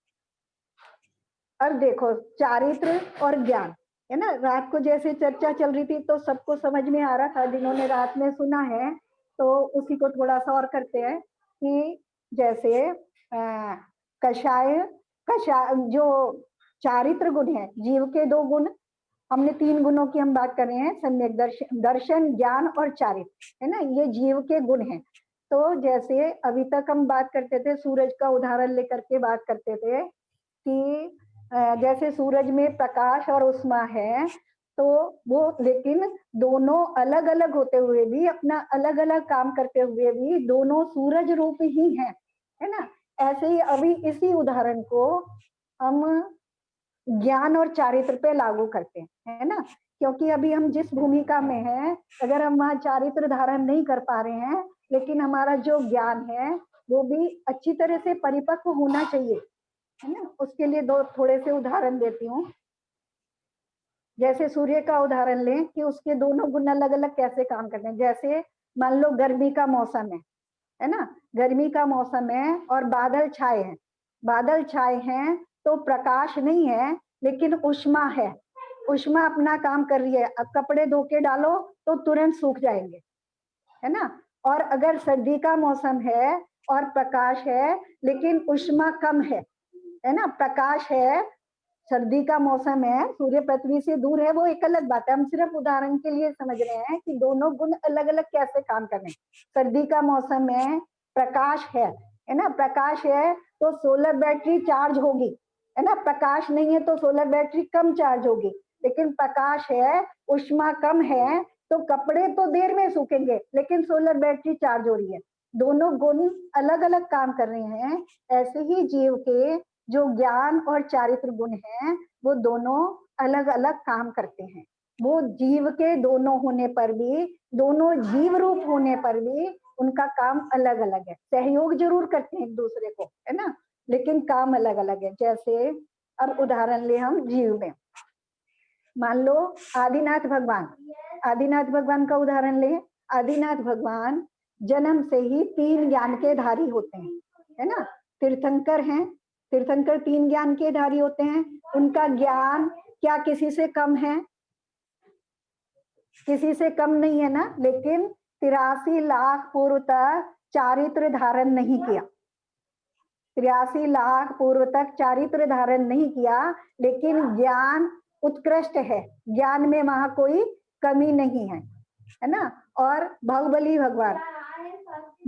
अब देखो, चारित्र और ज्ञान, है ना। रात को जैसे चर्चा चल रही थी तो सबको समझ में आ रहा था, जिन्होंने रात में सुना है तो उसी को थोड़ा सा और करते हैं कि जैसे कषाय जो चारित्र गुण है, जीव के 2 गुण, हमने 3 गुणों की हम बात कर रहे हैं, सम्यक दर्शन, ज्ञान और चारित्र, है ना, ये जीव के गुण हैं। तो जैसे अभी तक हम बात करते थे, सूरज का उदाहरण लेकर के बात करते थे कि जैसे सूरज में प्रकाश और उष्मा है, तो वो लेकिन दोनों अलग अलग होते हुए भी, अपना अलग अलग काम करते हुए भी दोनों सूरज रूप ही हैं, है ना। ऐसे ही अभी इसी उदाहरण को हम ज्ञान और चारित्र पे लागू करते हैं, है ना। क्योंकि अभी हम जिस भूमिका में हैं, अगर हम वहाँ चारित्र धारण नहीं कर पा रहे हैं, लेकिन हमारा जो ज्ञान है वो भी अच्छी तरह से परिपक्व होना चाहिए, है ना। उसके लिए 2 थोड़े से उदाहरण देती हूँ। जैसे सूर्य का उदाहरण लें कि उसके दोनों गुण अलग अलग कैसे काम करते हैं। जैसे मान लो गर्मी का मौसम है ना, गर्मी का मौसम है और बादल छाए हैं, बादल छाए हैं तो प्रकाश नहीं है लेकिन उष्मा है, उष्मा अपना काम कर रही है। अब कपड़े धो के डालो तो तुरंत सूख जाएंगे, है ना। और अगर सर्दी का मौसम है और प्रकाश है लेकिन उष्मा कम है ना, प्रकाश है, सर्दी का मौसम है, सूर्य पृथ्वी से दूर है, वो एक अलग बात है। हम सिर्फ उदाहरण के लिए समझ रहे हैं कि दोनों गुण अलग अलग कैसे काम कर रहे हैं। सर्दी का मौसम है, प्रकाश है ना, प्रकाश है तो सोलर बैटरी चार्ज होगी, है ना। प्रकाश नहीं है तो सोलर बैटरी कम चार्ज होगी, लेकिन प्रकाश है, उष्मा कम है, तो कपड़े तो देर में सूखेंगे लेकिन सोलर बैटरी चार्ज हो रही है। दोनों गुण अलग अलग काम कर रहे हैं। ऐसे ही जीव के जो ज्ञान और चारित्र गुण हैं वो दोनों अलग अलग काम करते हैं। वो जीव के दोनों होने पर भी, दोनों जीव रूप होने पर भी उनका काम अलग अलग है। सहयोग जरूर करते हैं एक दूसरे को, है ना, लेकिन काम अलग अलग है। जैसे अब उदाहरण ले हम जीव में, मान लो आदिनाथ भगवान, आदिनाथ भगवान का उदाहरण ले। आदिनाथ भगवान जन्म से ही 3 ज्ञान के धारी होते हैं, है ना। तीर्थंकर हैं, तीर्थंकर 3 ज्ञान के धारी होते हैं। उनका ज्ञान क्या किसी से कम है? किसी से कम नहीं है ना, लेकिन 83 लाख पूर्व तक चारित्र धारण नहीं किया। 83 लाख पूर्व तक चारित्र धारण नहीं किया, लेकिन ज्ञान उत्कृष्ट है, ज्ञान में वहां कोई कमी नहीं है ना। और बाहुबली भगवान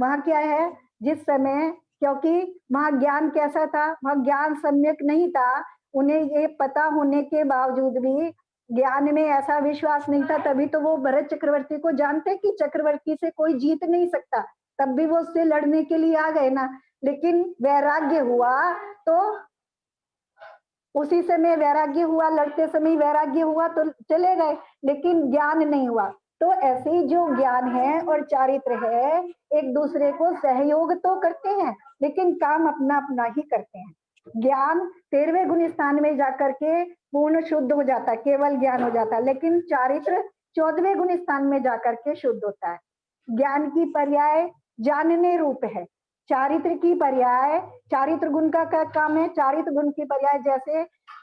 वहां क्या है, जिस समय, क्योंकि वहां ज्ञान कैसा था, वहां ज्ञान सम्यक नहीं था, उन्हें ये पता होने के बावजूद भी ज्ञान में ऐसा विश्वास नहीं था, तभी तो वो भरत चक्रवर्ती को जानते कि चक्रवर्ती से कोई जीत नहीं सकता, तब भी वो उससे लड़ने के लिए आ गए ना। लेकिन वैराग्य हुआ तो उसी समय वैराग्य हुआ, लड़ते समय वैराग्य हुआ तो चले गए, लेकिन ज्ञान नहीं हुआ। तो ऐसे ही जो ज्ञान है और चारित्र है, एक दूसरे को सहयोग तो करते हैं, लेकिन काम अपना अपना ही करते हैं। ज्ञान 13वें गुण स्थान में जाकर के पूर्ण शुद्ध हो जाता है, केवल ज्ञान हो जाता है, लेकिन चारित्र 14वें गुण स्थान में जाकर के शुद्ध होता है। ज्ञान की पर्याय जानने रूप है, चारित्र की पर्याय, चारित्र गुण का क्या काम है, चारित्र गुण की पर्याय जैसे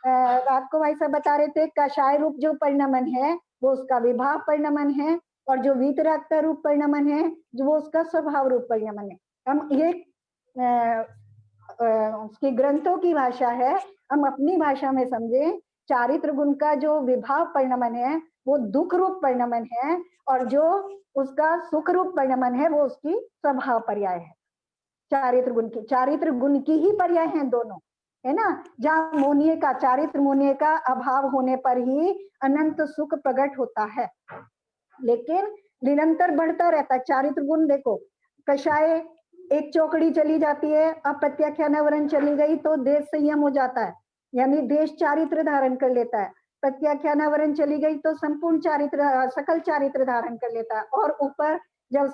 आपको भाई साहब बता रहे थे, कषाय रूप जो परिणमन है वो उसका विभाव परिणमन है, और जो वीतरागता रूप परिणमन है जो वो उसका स्वभाव रूप परिणमन है। हम ये उसकी ग्रंथों की भाषा है, हम अपनी भाषा में समझे, चारित्र गुण का जो विभाव परिणमन है वो दुख रूप परिणमन है, और जो उसका सुख रूप परिणमन है वो उसकी स्वभाव पर्याय है। चारित्र गुण की ही पर्याय हैं दोनों, है ना। जहाँ मोनिय का, चारित्र मोनिय का अभाव होने पर ही अनंत सुख प्रकट होता है, लेकिन निरंतर बढ़ता रहता है चारित्र गुण। देखो, कषाय एक चौकड़ी चली जाती है, अब प्रत्याख्यानावरण चली गई तो देश संयम हो जाता है, यानी देश चारित्र धारण कर लेता है। प्रत्याख्यानावरण चली गई तो संपूर्ण चारित्र, सकल चारित्र धारण कर लेता है। और ऊपर जब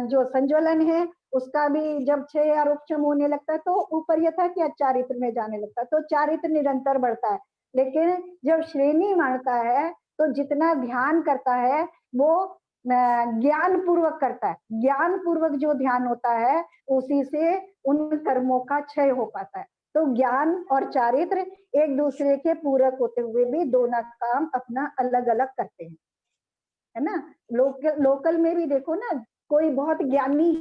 जो संज्वलन है उसका भी जब क्षय या उपशम होने लगता है तो ऊपर यथा कि चारित्र में जाने लगता है, तो चारित्र निरंतर बढ़ता है। लेकिन जब श्रेणी मानता है तो जितना ध्यान करता है वो ज्ञान पूर्वक करता है, ज्ञान पूर्वक जो ध्यान होता है उसी से उन कर्मों का क्षय हो पाता है। तो ज्ञान और चारित्र एक दूसरे के पूरक होते हुए भी दोनों काम अपना अलग अलग करते हैं, है ना। लोकल में भी देखो ना, कोई बहुत ज्ञानी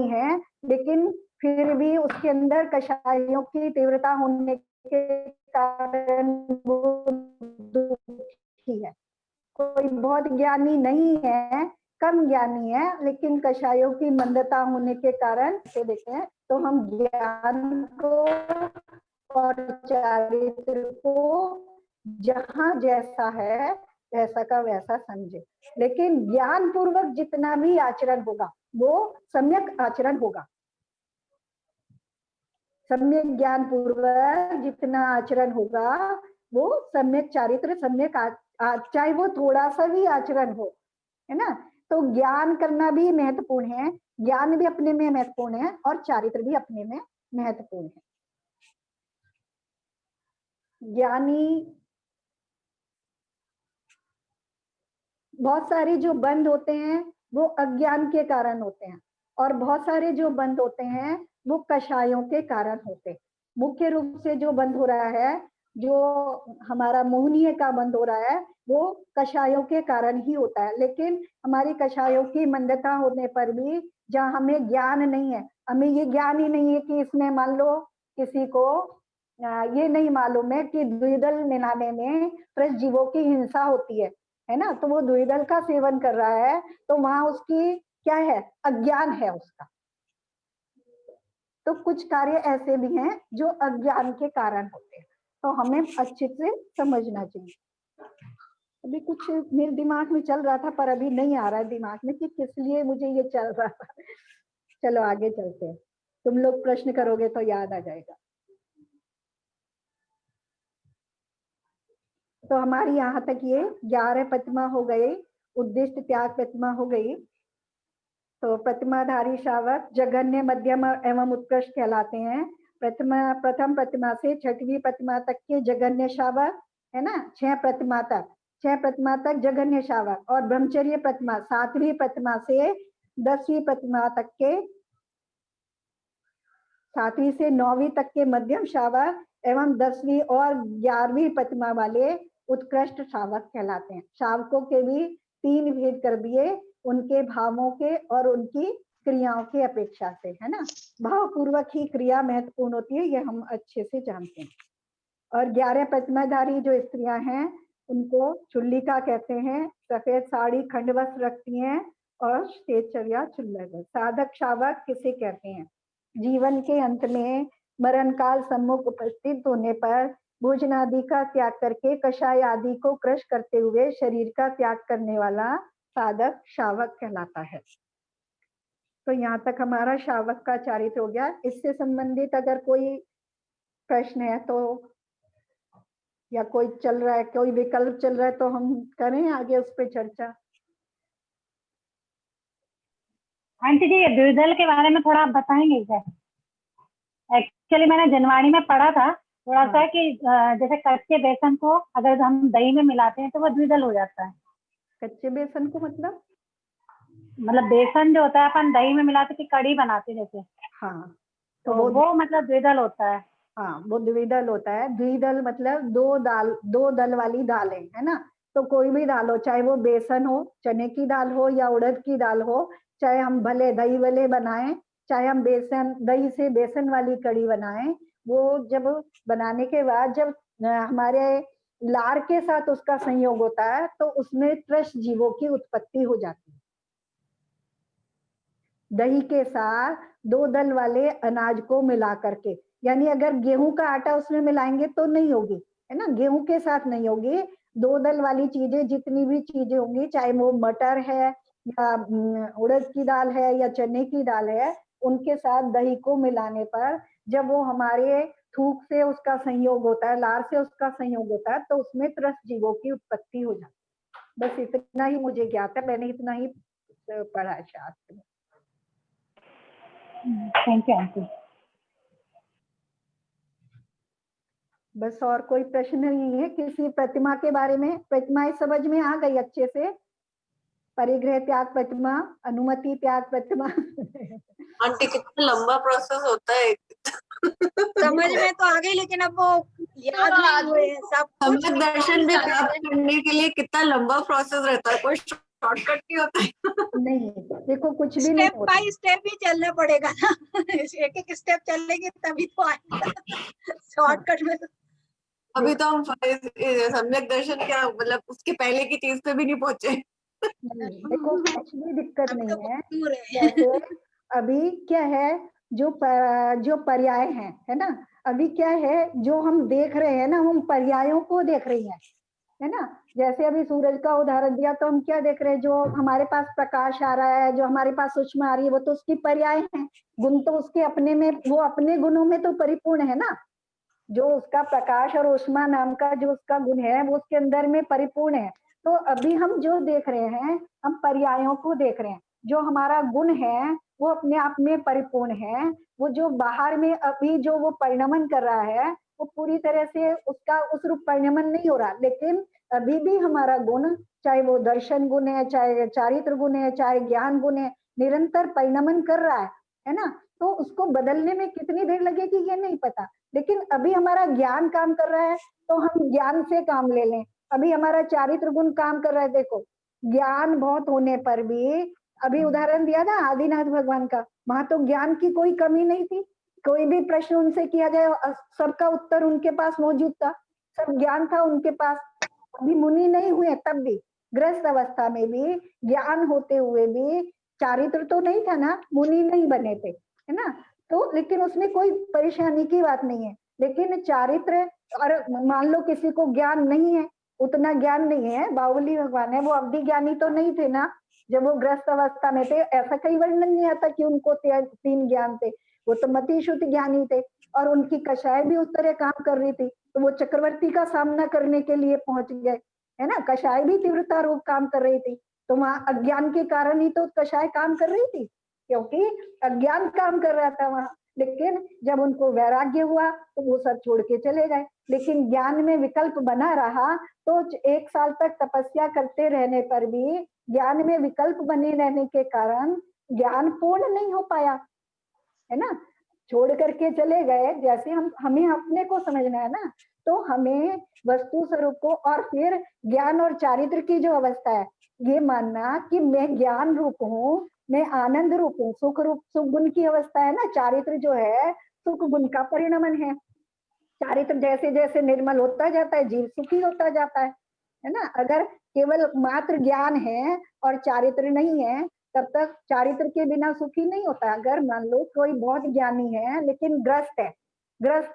है लेकिन फिर भी उसके अंदर कषायों की तीव्रता होने के कारण वो दुखी है। कोई बहुत ज्ञानी नहीं है, कम ज्ञानी है, लेकिन कषायों की मंदता होने के कारण से देखते हैं, तो हम ज्ञान को और चारित्र को जहां जैसा है वैसा का वैसा समझे, लेकिन ज्ञान पूर्वक जितना भी आचरण होगा वो सम्यक आचरण होगा। सम्यक ज्ञान पूर्वक जितना आचरण होगा वो सम्यक चारित्र, सम्यक चाहे वो थोड़ा सा भी आचरण हो, है ना। तो ज्ञान करना भी महत्वपूर्ण है, ज्ञान भी अपने में महत्वपूर्ण है और चारित्र भी अपने में महत्वपूर्ण है। ज्ञानी बहुत सारे जो बंद होते हैं वो अज्ञान के कारण होते हैं, और बहुत सारे जो बंद होते हैं वो कषायों के कारण होते हैं। मुख्य रूप से जो बंद हो रहा है, जो हमारा मोहनीय का बंद हो रहा है, वो कषायों के कारण ही होता है। लेकिन हमारी कषायों की मंदता होने पर भी जहाँ हमें ज्ञान नहीं है, हमें ये ज्ञान ही नहीं है कि इसमें मान लो किसी को ये नहीं मालूम है कि द्विदल मिलाने में प्रस जीवों की हिंसा होती है ना, तो वो द्विदल का सेवन कर रहा है, तो वहां उसकी क्या है, अज्ञान है उसका। तो कुछ कार्य ऐसे भी हैं जो अज्ञान के कारण होते हैं, तो हमें अच्छे से समझना चाहिए। अभी कुछ मेरे दिमाग में चल रहा था पर अभी नहीं आ रहा है दिमाग में कि किस लिए मुझे ये चल रहा था। चलो आगे चलते हैं, तुम लोग प्रश्न करोगे तो याद आ जाएगा। तो हमारी यहाँ तक ये 11 प्रतिमा हो गई, उद्दिष्ट त्याग प्रतिमा हो गई। तो प्रतिमाधारी शावक जघन्य, मध्यम एवं उत्कृष्ट कहलाते हैं। प्रथम प्रतिमा से 6वीं प्रतिमा तक के जघन्य शावक, है ना, 6 प्रतिमा तक जघन्य शावक, और ब्रह्मचर्य प्रतिमा 7वीं प्रतिमा से 10वीं प्रतिमा तक के, 7वीं से 9वीं तक के मध्यम शावक एवं 10वीं और 11वीं प्रतिमा वाले उत्कृष्ट शावक कहलाते हैं। शावकों के भी 3 भेद कर दिए, उनके भावों के और उनकी क्रियाओं की अपेक्षा से, है ना। भावपूर्वक ही क्रिया महत्वपूर्ण होती है, ये हम अच्छे से जानते हैं। और 11 प्रतिमाधारी जो स्त्रियां हैं उनको चुल्लिका कहते हैं, सफेद साड़ी खंड वस्त्र रखती हैं और तेजचर्या चुल्लर। साधक शावक किसे कहते हैं? जीवन के अंत में मरण काल सम्मुख उपस्थित होने पर भोजन आदि का त्याग करके कषाय आदि को क्रश करते हुए शरीर का त्याग करने वाला साधक शावक कहलाता है। तो यहाँ तक हमारा शावक का चारित्र हो गया। इससे संबंधित अगर कोई प्रश्न है तो, या कोई चल रहा है, कोई विकल्प चल रहा है तो हम करें आगे उस पर चर्चा। आंटी जी, ये द्विदल के बारे में थोड़ा आप बताएंगे क्या? एक्चुअली मैंने जनवाणी में पढ़ा था थोड़ा सा कि जैसे कच्चे बेसन को अगर हम दही में मिलाते हैं तो वो द्विदल हो जाता है। कच्चे बेसन को मतलब बेसन जो होता है अपन दही में मिलाते कि कड़ी बनाते जैसे, हाँ, तो वो मतलब द्विदल होता है। हाँ, वो द्विदल होता है। द्विदल मतलब दो दल वाली दालें, है ना। तो कोई भी दाल हो, चाहे वो बेसन हो, चने की दाल हो या उड़द की दाल हो, चाहे हम भले दही वाले बनाएं, चाहे हम दही से बेसन वाली कड़ी बनाएं, वो जब बनाने के बाद जब हमारे लार के साथ उसका संयोग होता है तो उसमें कृष जीवों की उत्पत्ति हो जाती है। दही के साथ दो दल वाले अनाज को मिला करके, यानी अगर गेहूं का आटा उसमें मिलाएंगे तो नहीं होगी, है ना, गेहूं के साथ नहीं होगी। दो दल वाली चीजें जितनी भी चीजें होंगी, चाहे वो मटर है या उड़द की दाल है या चने की दाल है, उनके साथ दही को मिलाने पर जब वो हमारे थूक से उसका संयोग होता है, लार से उसका संयोग होता है, तो उसमें त्रस जीवों की उत्पत्ति हो जाती है। बस इतना ही मुझे ज्ञात है, मैंने इतना ही पढ़ा है शास्त्र में। Thank you aunty. बस और कोई प्रश्न नहीं है किसी प्रतिमा के बारे में? प्रतिमाएं समझ में आ गई अच्छे से? परिग्रह त्याग प्रतिमा, अनुमति त्याग प्रतिमा। आंटी कितना लंबा प्रोसेस होता है। समझ में तो आ गई, लेकिन अब वो याद नहीं हुए हैं सब कुछ। सम्यक दर्शन भी प्राप्त करने के लिए कितना लंबा प्रोसेस रहता है, कोई शॉर्टकट नहीं होता है। नहीं, देखो कुछ भी नहीं स्टेप होता। बाय स्टेप ही चलना पड़ेगा ना। एक एक स्टेप चलेंगे तभी तो आएगा शॉर्टकट में। अभी तो हम सम्यक दर्शन क्या उसके पहले की चीज पे भी नहीं पहुंचे। देखो कुछ भी दिक्कत अब तो नहीं है। बहुत दूर है। जैसे अभी क्या है, जो पर्याय है ना, अभी क्या है जो हम देख रहे हैं ना, हम पर्यायों को देख रही हैं, है ना। जैसे अभी सूरज का उदाहरण दिया तो हम क्या देख रहे हैं, जो हमारे पास प्रकाश आ रहा है, जो हमारे पास सूक्ष्म आ रही है, वो तो उसकी पर्याय है। गुण तो उसके अपने में, वो अपने गुणों में तो परिपूर्ण है ना। जो उसका प्रकाश और ऊष्मा नाम का जो उसका गुण है वो उसके अंदर में परिपूर्ण है। तो अभी हम जो देख रहे हैं, हम पर्यायों को देख रहे हैं। जो हमारा गुण है वो अपने आप में परिपूर्ण है। वो जो बाहर में अभी जो वो परिणमन कर रहा है वो पूरी तरह से उसका उस रूप परिणमन नहीं हो रहा, लेकिन अभी भी हमारा गुण, चाहे वो दर्शन गुण है, चाहे चारित्र गुण है, चाहे ज्ञान गुण है, निरंतर परिणमन कर रहा है ना। तो उसको बदलने में कितनी देर लगेगी ये नहीं पता, लेकिन अभी हमारा ज्ञान काम कर रहा है तो हम ज्ञान से काम ले लें। अभी हमारा चारित्र गुण काम कर रहा है। देखो ज्ञान बहुत होने पर भी, अभी उदाहरण दिया था आदिनाथ भगवान का, वहां तो ज्ञान की कोई कमी नहीं थी। कोई भी प्रश्न उनसे किया जाए सबका उत्तर उनके पास मौजूद था, सब ज्ञान था उनके पास। अभी मुनि नहीं हुए तब भी, गृहस्थ अवस्था में भी ज्ञान होते हुए भी चारित्र तो नहीं था ना, मुनि नहीं बने थे, है ना। तो लेकिन उसमें कोई परेशानी की बात नहीं है। लेकिन चारित्र, और मान लो किसी को ज्ञान नहीं है, उतना ज्ञान नहीं है, बाहुबली भगवान है, वो अवधि ज्ञानी तो नहीं थे ना जब वो ग्रस्त अवस्था में थे। ऐसा कई वर्णन नहीं आता कि उनको 3 ज्ञान थे। वो तो मति शुद्ध ज्ञानी थे और उनकी कषाय भी उस तरह काम कर रही थी, तो वो चक्रवर्ती का सामना करने के लिए पहुंच गए, है ना। कषाय भी तीव्रता रूप काम कर रही थी, तो वहां अज्ञान के कारण ही तो कषाय काम कर रही थी, क्योंकि अज्ञान काम कर रहा था वहां। लेकिन जब उनको वैराग्य हुआ तो वो सब छोड़ के चले गए। लेकिन ज्ञान में विकल्प बना रहा, तो 1 साल तक तपस्या करते रहने पर भी ज्ञान में विकल्प बने रहने के कारण ज्ञान पूर्ण नहीं हो पाया, है ना। छोड़ करके चले गए। जैसे हमें अपने को समझना है ना, तो हमें वस्तु स्वरूप को, और फिर ज्ञान और चारित्र की जो अवस्था है, ये मानना कि मैं ज्ञान रूप हूँ मैं आनंद रूप हूँ, सुख रूप, सुख गुण की अवस्था है ना, चारित्र जो है सुख गुण का परिणमन है। चारित्र जैसे जैसे निर्मल होता जाता है, जीव सुखी होता जाता है ना। अगर केवल मात्र ज्ञान है और चारित्र नहीं है, तब तक चारित्र के बिना सुखी नहीं होता। अगर मान लो कोई बहुत ज्ञानी है लेकिन ग्रस्त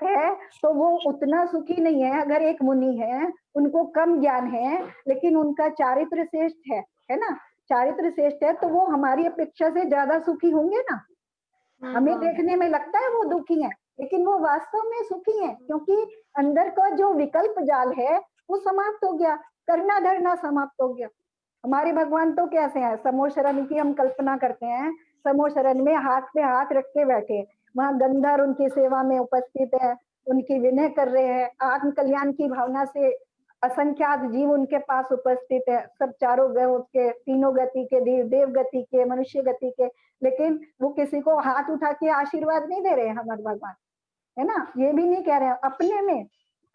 है तो वो उतना सुखी नहीं है। अगर एक मुनि है, उनको कम ज्ञान है लेकिन उनका चारित्र श्रेष्ठ है ना, चारित्र श्रेष्ठ है, तो वो हमारी अपेक्षा से ज्यादा सुखी होंगे ना। हमें देखने में लगता है वो दुखी है, लेकिन वो वास्तव में सुखी है, क्योंकि अंदर का जो विकल्प जाल है वो समाप्त हो गया, करना धरना समाप्त हो गया। हमारे भगवान तो कैसे हैं, समो शरण की हम कल्पना करते हैं, समो शरण में हाथ पे हाथ रख के बैठे, वहां गंधर्व उनकी सेवा में उपस्थित है, उनकी विनय कर रहे हैं, आत्म कल्याण की भावना से असंख्यात जीव उनके पास उपस्थित है, सब चारों ग्रहों के, तीनों गति के, देव गति के, मनुष्य गति के, लेकिन वो किसी को हाथ उठा के आशीर्वाद नहीं दे रहे हैं हमारे भगवान, है ना। ये भी नहीं कह रहे हैं,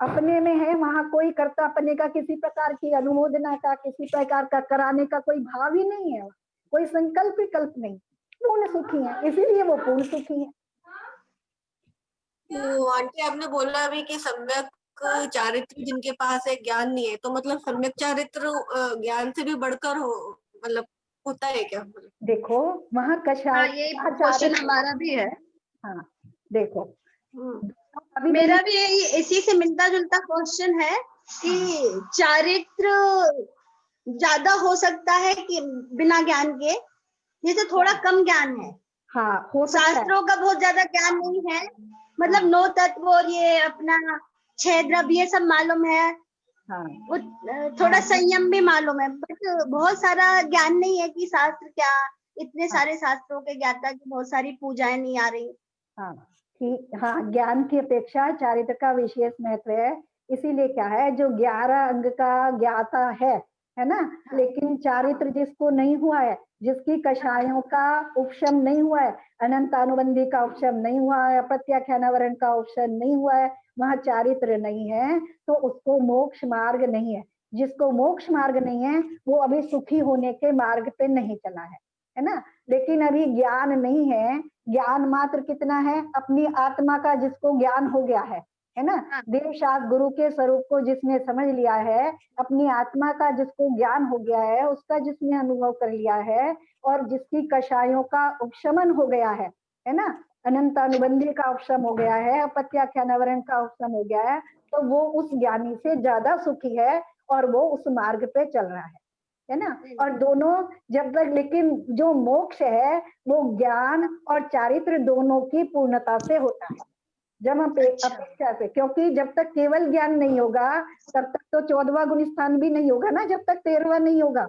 अपने में है, वहां कोई कर्तापने का, किसी प्रकार की अनुमोदना का, किसी प्रकार का कराने का कोई भाव ही नहीं है, कोई संकल्प विकल्प नहीं, पूर्ण सुखी है, इसीलिए वो पूर्ण सुखी है। तो आंटी आपने बोला अभी कि सम्यक चारित्र जिनके पास है, ज्ञान नहीं है, तो मतलब सम्यक चारित्र ज्ञान से भी बढ़कर हो, मतलब होता है क्या? देखो वहां हाँ, कषाय, ये क्वेश्चन हमारा भी है। हाँ देखो, अभी मेरा भी यही इसी से मिलता जुलता क्वेश्चन है कि चारित्र ज्यादा हो सकता है कि बिना ज्ञान के, ये तो थोड़ा कम ज्ञान है। हाँ हो सकता है, शास्त्रों का बहुत ज्यादा ज्ञान नहीं है, मतलब 9 तत्व और ये अपना 6 द्रव्य ये सब मालूम है, हाँ वो थोड़ा संयम भी मालूम है, बट बहुत सारा ज्ञान नहीं है कि शास्त्र क्या, इतने सारे शास्त्रों के ज्ञाता की बहुत सारी पूजाएं नहीं आ रही। हाँ ठीक, हाँ ज्ञान की अपेक्षा चारित्र का विशेष महत्व है। इसीलिए क्या है, जो 11 अंग का ज्ञाता है ना, लेकिन चारित्र जिसको नहीं हुआ है, जिसकी कषायों का उपशम नहीं हुआ है, अनंत अनुबंधी का उपशम नहीं हुआ है, प्रत्याख्यानावरण का उपशम नहीं हुआ है, वहां चारित्र नहीं है, तो उसको मोक्ष मार्ग नहीं है। जिसको मोक्ष मार्ग नहीं है वो अभी सुखी होने के मार्ग पे नहीं चला है ना। लेकिन अभी ज्ञान नहीं है, ज्ञान मात्र कितना है, अपनी आत्मा का जिसको ज्ञान हो गया है ना, देव शास्त्र गुरु के स्वरूप को जिसने समझ लिया है, अपनी आत्मा का जिसको ज्ञान हो गया है, उसका जिसने अनुभव कर लिया है, और जिसकी कषायों का उपशमन हो गया है ना, अनंत अनुबंधी का उपशम हो गया है, अपत्याख्यानावरण का उपशम हो गया है, तो वो उस ज्ञानी से ज्यादा सुखी है और वो उस मार्ग पे चल रहा है ना। और दोनों जब तक, लेकिन जो मोक्ष है वो ज्ञान और चारित्र दोनों की पूर्णता से होता है, जब हम अपेक्षा से, क्योंकि जब तक केवल ज्ञान नहीं होगा तब तक तो 14वां गुण स्थान भी नहीं होगा ना, जब तक 13वां नहीं होगा,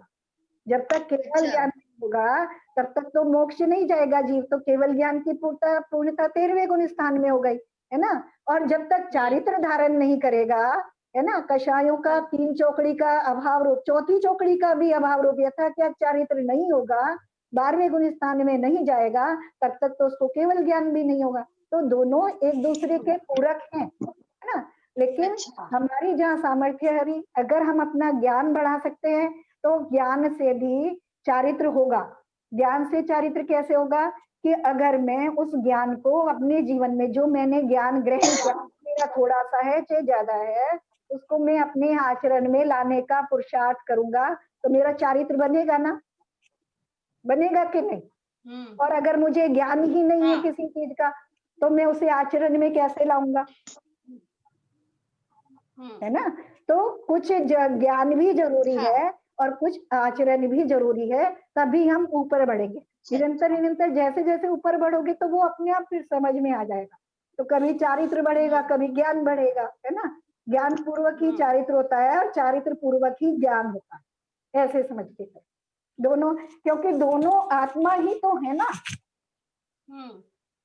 जब तक केवल ज्ञान नहीं होगा तब तक तो मोक्ष नहीं जाएगा जीव, तो केवल ज्ञान की पूर्णता 13वें गुण स्थान में हो गई, है ना। और जब तक चारित्र धारण नहीं करेगा, है ना, कषायों का 3 चौकड़ी का अभाव रूप, 4थी चौकड़ी का भी अभाव रूप, यथा क्या चारित्र नहीं होगा, 12वें गुण स्थान में नहीं जाएगा, तब तक तो उसको केवल ज्ञान भी नहीं होगा। तो दोनों एक दूसरे के पूरक हैं, है ना। लेकिन हमारी जहाँ सामर्थ्य है, अभी अगर हम अपना ज्ञान बढ़ा सकते हैं तो ज्ञान से भी चारित्र होगा। ज्ञान से चारित्र कैसे होगा, कि अगर मैं उस ज्ञान को अपने जीवन में, जो मैंने ज्ञान ग्रहण किया, मेरा थोड़ा सा है चाहे ज्यादा है, उसको मैं अपने आचरण में लाने का पुरुषार्थ करूंगा, तो मेरा चारित्र बनेगा ना, बनेगा कि नहीं। और अगर मुझे ज्ञान ही नहीं है किसी चीज का, तो मैं उसे आचरण में कैसे लाऊंगा, है ना। तो कुछ ज्ञान भी जरूरी है और कुछ आचरण भी जरूरी है, तभी हम ऊपर बढ़ेंगे। निरंतर जैसे जैसे ऊपर बढ़ोगे तो वो अपने आप फिर समझ में आ जाएगा। तो कभी चारित्र बढ़ेगा, कभी ज्ञान बढ़ेगा, है ना। ज्ञान पूर्वक ही चारित्र होता है और चारित्र पूर्वक ही ज्ञान होता है, ऐसे समझ के दोनों, क्योंकि दोनों आत्मा ही तो है ना,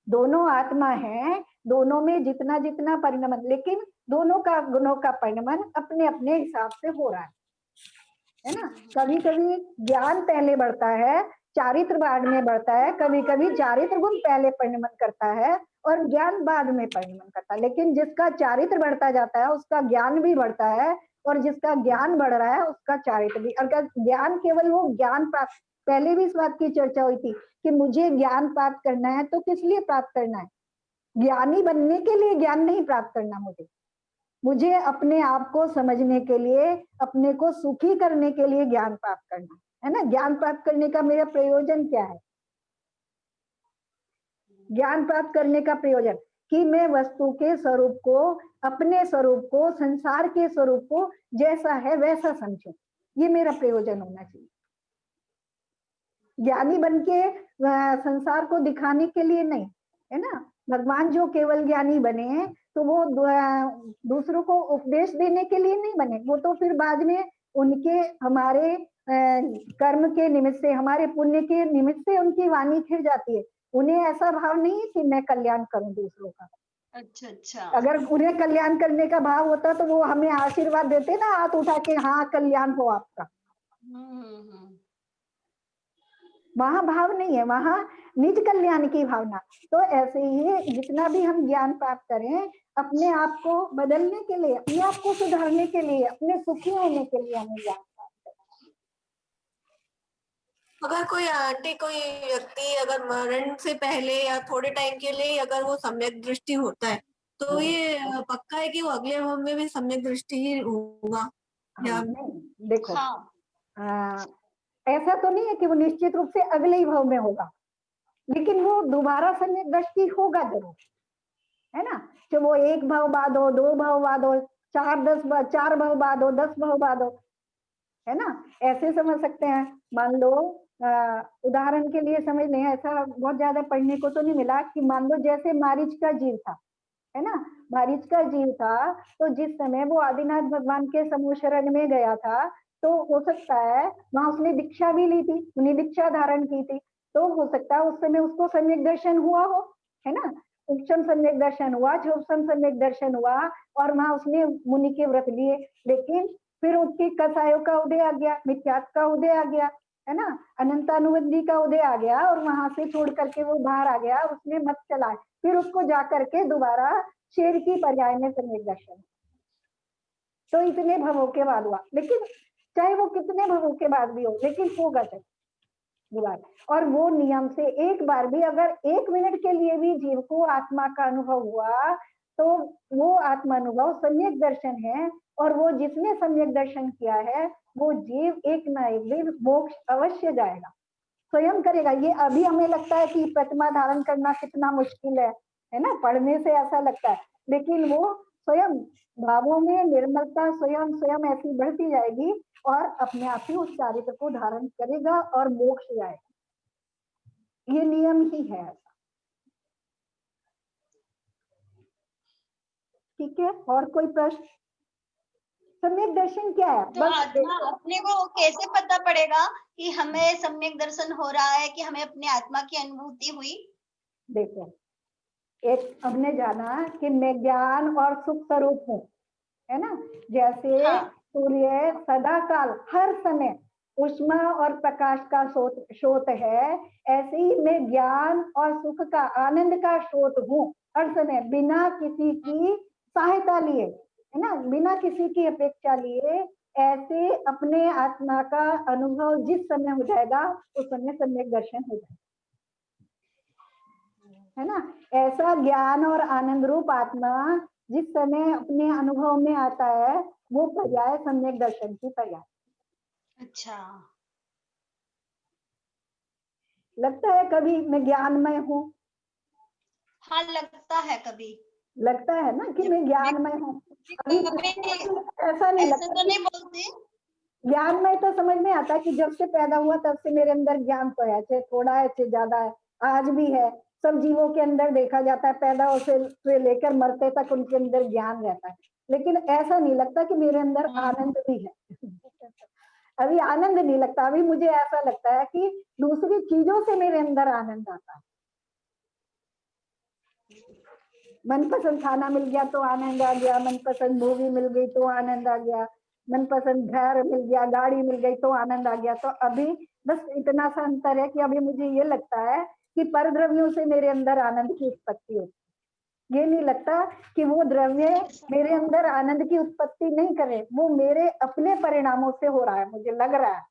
दोनों आत्मा है, दोनों में जितना जितना परिणमन, लेकिन दोनों का गुणों का परिणमन अपने अपने हिसाब से हो रहा है ना। कभी कभी ज्ञान पहले बढ़ता है, चारित्र बाद में बढ़ता है, कभी कभी चारित्र गुण पहले परिणमन करता है और ज्ञान बाद में परिणमन करता है। लेकिन जिसका चारित्र बढ़ता जाता है उसका ज्ञान भी बढ़ता है, और जिसका ज्ञान बढ़ रहा है उसका चारित्र भी। अगर ज्ञान केवल वो ज्ञान प्राप्त पहले भी इस बात की चर्चा हुई थी कि मुझे ज्ञान प्राप्त करना है तो किस लिए प्राप्त करना है? ज्ञानी बनने के लिए ज्ञान नहीं प्राप्त करना, मुझे अपने आप को समझने के लिए, अपने को सुखी करने के लिए ज्ञान प्राप्त करना है ना। ज्ञान प्राप्त करने का मेरा प्रयोजन क्या है? ज्ञान प्राप्त करने का प्रयोजन कि मैं वस्तु के स्वरूप को, अपने स्वरूप को, संसार के स्वरूप को जैसा है वैसा समझूं, ये मेरा प्रयोजन होना चाहिए। ज्ञानी बन के संसार को दिखाने के लिए नहीं, है ना। भगवान जो केवल ज्ञानी बने तो वो दूसरों को उपदेश देने के लिए नहीं बने, वो तो फिर बाद में उनके हमारे कर्म के निमित्त से, हमारे पुण्य के निमित्त से उनकी वाणी खिल जाती है। उन्हें ऐसा भाव नहीं कि मैं कल्याण करूं दूसरों का। अच्छा। अगर उन्हें कल्याण करने का भाव होता तो वो हमें आशीर्वाद देते ना हाथ उठा के, हाँ कल्याण हो आपका। वहां भाव नहीं है, वहां निज कल्याण की भावना। तो ऐसे ही जितना भी हम ज्ञान प्राप्त करें, अपने आप को बदलने के लिए, अपने आप को सुधारने के लिए, अपने सुखी होने के लिए हमें ज्ञान प्राप्त करना। अगर कोई आंटी, कोई व्यक्ति अगर मरण से पहले या थोड़े टाइम के लिए अगर वो सम्यक दृष्टि होता है तो ये पक्का है कि वो अगले भाव में भी सम्यक दृष्टि ही होगा? या नहीं, देखो ऐसा तो नहीं है कि वो निश्चित रूप से अगले ही भाव में होगा, लेकिन वो दोबारा सम्यक दृष्टि होगा जरूर, है ना। कि वो 1 भाव बाद हो, 2 भाव बाद हो, 4 भाव बाद हो, 10 भाव बाद हो, है ना। ऐसे समझ सकते हैं। मान लो उदाहरण के लिए समझ लें, ऐसा बहुत ज्यादा पढ़ने को तो नहीं मिला कि मान लो जैसे मारीच का जीव था, है ना। मारीच का जीव था तो जिस समय वो आदिनाथ भगवान के समूह शरण में गया था तो हो सकता है वहां उसने दीक्षा भी ली थी, उन्हें दीक्षा धारण की थी, तो हो सकता है उस समय उसको सम्यक दर्शन हुआ हो, है ना। उपशम सम्यक दर्शन हुआ, झोपसम सम्यक दर्शन हुआ और वहां उसने मुनि के व्रत लिए, लेकिन फिर उसके कसायों का उदय आ गया, मिथ्यात्व का उदय आ गया, है ना, अनंतानुबंधी का उदय आ गया और वहां से छोड़ करके वो बाहर आ गया, उसने मत चला, फिर उसको जाकर के दोबारा शेर की पर्याय में सम्यक दर्शन। तो इतने भवों के बाद हुआ, लेकिन चाहे वो कितने भवों के बाद भी हो, लेकिन होगा चाहिए दोबारा। और वो नियम से एक बार भी अगर 1 मिनट के लिए भी जीव को आत्मा का अनुभव हुआ तो वो आत्मा अनुभव सम्यक दर्शन है, और वो जिसने सम्यक दर्शन किया है वो जीव एक ना एक दिन मोक्ष अवश्य जाएगा, स्वयं करेगा। ये अभी हमें लगता है कि प्रतिमा धारण करना कितना मुश्किल है ना, पढ़ने से ऐसा लगता है, लेकिन वो स्वयं भावों में निर्मलता स्वयं स्वयं ऐसी बढ़ती जाएगी और अपने आप ही उस चारित्र को धारण करेगा और मोक्ष जाएगा। ये नियम ही है ऐसा। ठीक है, और कोई प्रश्न? सम्यक दर्शन क्या है? तो आत्मा अपने को कैसे पता पड़ेगा कि हमें सम्यक दर्शन हो रहा है, कि हमें अपने आत्मा की अनुभूति हुई? देखो, एक हमने जाना कि मैं ज्ञान और सुख स्वरूप हूँ, है ना। जैसे सूर्य सदा काल हर समय उष्मा और प्रकाश का स्रोत है, ऐसे ही मैं ज्ञान और सुख का, आनंद का स्रोत हूँ हर समय, बिना किसी की सहायता लिए, है ना, बिना किसी की अपेक्षा लिए। ऐसे अपने आत्मा का अनुभव जिस समय हो जाएगा उस समय सम्यक दर्शन हो जाएगा, है ना। ऐसा ज्ञान और आनंद रूप आत्मा जिस समय अपने अनुभव में आता है वो पर्याय सम्यक दर्शन की पर्याय। अच्छा, लगता है कभी मैं ज्ञानमय हूँ? हाँ लगता है, कभी लगता है ना कि मैं ज्ञानमय हूँ। अभी ऐसा नहीं लगता तो नहीं बोलते। ज्ञानमय तो समझ में आता है कि जब से पैदा हुआ तब से मेरे अंदर ज्ञान तो है, चाहे थोड़ा है चाहे ज्यादा है, आज भी है। सब जीवों के अंदर देखा जाता है, पैदा से लेकर मरते तक उनके अंदर ज्ञान रहता है, लेकिन ऐसा नहीं लगता कि मेरे अंदर आनंद भी है। अभी आनंद नहीं लगता, अभी मुझे ऐसा लगता है कि दूसरी चीजों से मेरे अंदर आनंद आता है। मनपसंद खाना मिल गया तो आनंद आ गया, मनपसंद मूवी मिल गई तो आनंद आ गया, मनपसंद घर मिल गया, गाड़ी मिल गई तो आनंद आ गया। तो अभी बस इतना सा अंतर है कि अभी मुझे ये लगता है कि पर द्रव्यों से मेरे अंदर आनंद की उत्पत्ति होती। ये नहीं लगता कि वो द्रव्य मेरे अंदर आनंद की उत्पत्ति नहीं करे, वो मेरे अपने परिणामों से हो रहा है, मुझे लग रहा है।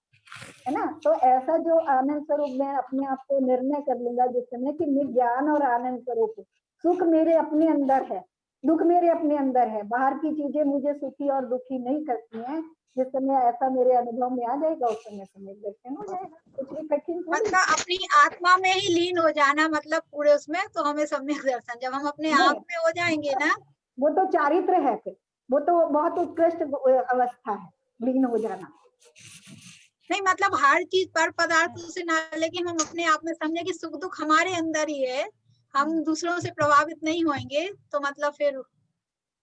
है ना। तो ऐसा जो आनंद स्वरूप में अपने आप को निर्णय कर लूंगा जिस समय कि मैं ज्ञान और आनंद स्वरूप हूँ, सुख मेरे अपने अंदर है, दुख मेरे अपने अंदर है, बाहर की चीजें मुझे सुखी और दुखी नहीं करती हैं, जिस समय ऐसा मेरे अनुभव में आ जाएगा उस समय सम्यक दर्शन हो जाएगा। कुछ भी कठिन थोड़ी है। मतलब अपनी आत्मा में ही लीन हो जाना, मतलब पूरे उसमें, तो हमें सम्यक दर्शन, जब हम अपने नहीं, आप में हो जाएंगे ना, वो तो चारित्र है, फिर वो तो बहुत उत्कृष्ट अवस्था है लीन हो जाना। नहीं मतलब हर चीज पर पदार्थ से ना, लेकिन हम अपने आप में समझे कि सुख दुख हमारे अंदर ही है, हम दूसरों से प्रभावित नहीं होंगे, तो मतलब फिर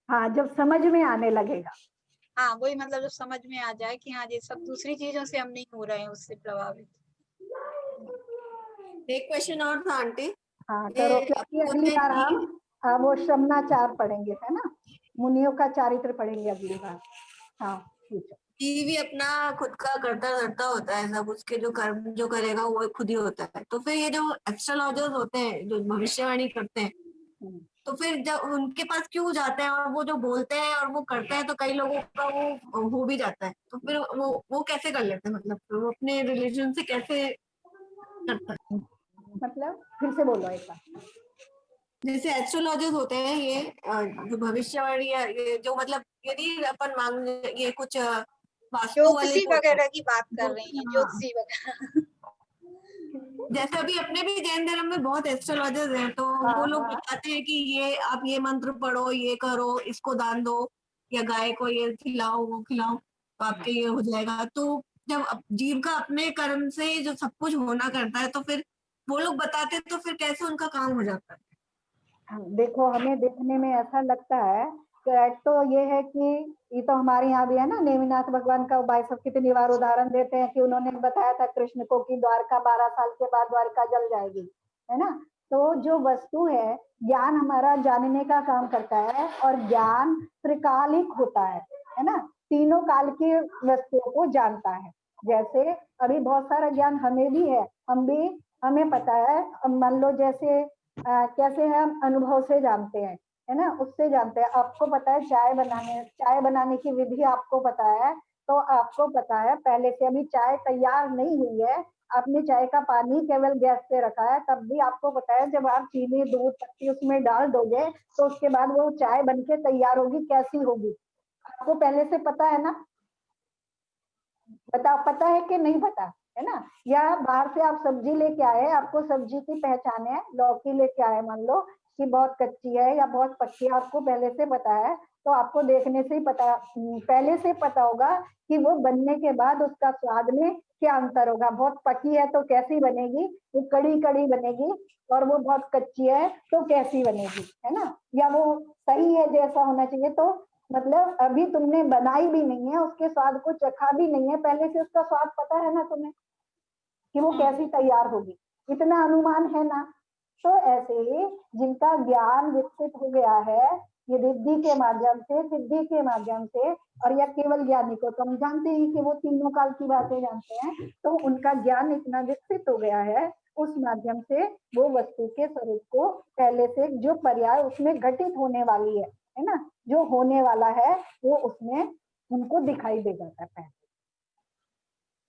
हाँ, जब समझ में आने लगेगा। हाँ वही, मतलब जब समझ में आ जाए कि हाँ ये सब दूसरी चीजों से हम नहीं हो रहे हैं उससे प्रभावित। एक क्वेश्चन और था आंटी। हाँ करो, क्योंकि अगली बार हम वो श्रमणाचार पढ़ेंगे, है ना, मुनियों का चारित्र पढ़ेंगे अगली बार। हाँ ठीक है। जीव भी अपना खुद का करता धरता होता है, सब उसके जो कर्म जो करेगा वो खुद ही होता है। तो फिर ये जो एस्ट्रोलॉजर्स होते हैं जो भविष्यवाणी करते हैं, तो फिर जब उनके पास क्यों जाते हैं और वो जो बोलते हैं और वो करते हैं, तो कई लोगों का वो हो भी जाता है, तो फिर वो कैसे कर लेते हैं, मतलब वो अपने रिलीजन से कैसे करता है? मतलब फिर से बोलो एक बार। जैसे एस्ट्रोलॉजर्स होते हैं ये जो भविष्यवाणी ये जो मतलब यदि अपन मांग ये कुछ वास्तु वाले ज्योतिषी जो होते हैं, वगैरह की बात कर रही हैं, हाँ, ज्योतिषी वगैरह। जैसे अभी अपने भी जैन धर्म में बहुत एस्ट्रोलॉजर्स हैं, तो वो लोग बताते हैं कि ये आप ये मंत्र पढ़ो, ये करो, इसको दान दो, या गाय को ये खिलाओ वो खिलाओ, तो आपके ये हो जाएगा। तो जब जीव का अपने कर्म से जो सब कुछ होना करता है, तो फिर वो लोग बताते हैं, तो फिर कैसे उनका काम हो जाता है? देखो, हमें देखने में ऐसा लगता है कि एक तो ये है कि ये तो हमारे यहाँ भी है ना, नेमिनाथ भगवान का भाई सब कितनी बार उदाहरण देते हैं कि उन्होंने बताया था कृष्ण को कि द्वारका 12 साल के बाद द्वारका जल जाएगी, है ना। तो जो वस्तु है, ज्ञान हमारा जानने का काम करता है, और ज्ञान त्रिकालिक होता है ना, तीनों काल की वस्तुओं को जानता है। जैसे अभी बहुत सारा ज्ञान हमें भी है, हमें पता है, मान लो जैसे कैसे हम अनुभव से जानते हैं, है ना, उससे जानते हैं। आपको पता है चाय बनाने की विधि आपको पता है, तो आपको पता है पहले से अभी चाय तैयार नहीं हुई है, आपने चाय का पानी केवल गैस पे रखा है, तब भी आपको पता है जब आप चीनी दूध पत्ती उसमें डाल दोगे तो उसके बाद वो चाय बनके तैयार होगी, कैसी होगी, आपको पहले से पता है ना। पता है कि नहीं पता, है ना। या बाहर से आप सब्जी लेके आए, आपको सब्जी की पहचान है, लौकी लेके आए, मान लो कि बहुत कच्ची है या बहुत पक्की है, आपको पहले से पता है, तो आपको देखने से ही पहले से पता होगा कि वो बनने के बाद उसका स्वाद में क्या अंतर होगा। बहुत पकी है तो कैसी बनेगी, वो कड़ी कड़ी बनेगी, और वो बहुत कच्ची है तो कैसी बनेगी, है ना। या वो सही है जैसा होना चाहिए, तो मतलब अभी तुमने बनाई भी नहीं है, उसके स्वाद को चखा भी नहीं है, पहले से उसका स्वाद पता है ना तुम्हें कि वो कैसी तैयार होगी, इतना अनुमान है ना। तो ऐसे ही जिनका ज्ञान विकसित हो गया है, ये रिद्धि के माध्यम से, सिद्धि के माध्यम से, और या केवल ज्ञानी को तो हम जानते हैं कि वो तीनों काल की बातें जानते हैं, तो उनका ज्ञान इतना विकसित हो गया है, उस माध्यम से वो वस्तु के स्वरूप को पहले से जो पर्याय उसमें घटित होने वाली है ना, जो होने वाला है वो उसमें उनको दिखाई दे जाता है,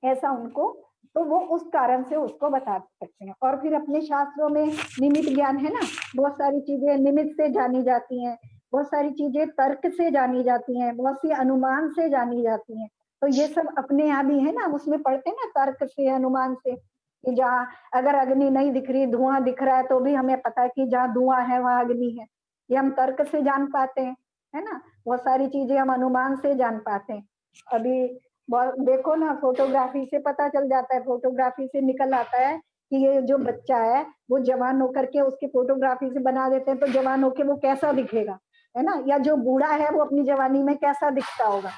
ऐसा उनको, तो वो उस कारण से उसको बता सकते हैं। और फिर अपने शास्त्रों में निमित्त ज्ञान है ना, बहुत सारी चीजें निमित्त से जानी जाती हैं, बहुत सारी चीजें तर्क से जानी जाती हैं, बहुत सी अनुमान से जानी जाती हैं। तो ये सब अपने यहाँ भी है ना, उसमें पढ़ते हैं ना, तर्क से, अनुमान से, कि जहाँ अगर अग्नि नहीं दिख रही, धुआं दिख रहा है, तो भी हमें पता है कि जहाँ धुआं है वहां अग्नि है, ये हम तर्क से जान पाते हैं, है ना। बहुत सारी चीजें हम अनुमान से जान पाते हैं। अभी देखो ना, फोटोग्राफी से पता चल जाता है, फोटोग्राफी से निकल आता है कि ये जो बच्चा है वो जवान होकर के उसकी फोटोग्राफी से बना देते हैं, तो जवान होके वो कैसा दिखेगा, है ना, या जो बूढ़ा है वो अपनी जवानी में कैसा दिखता होगा,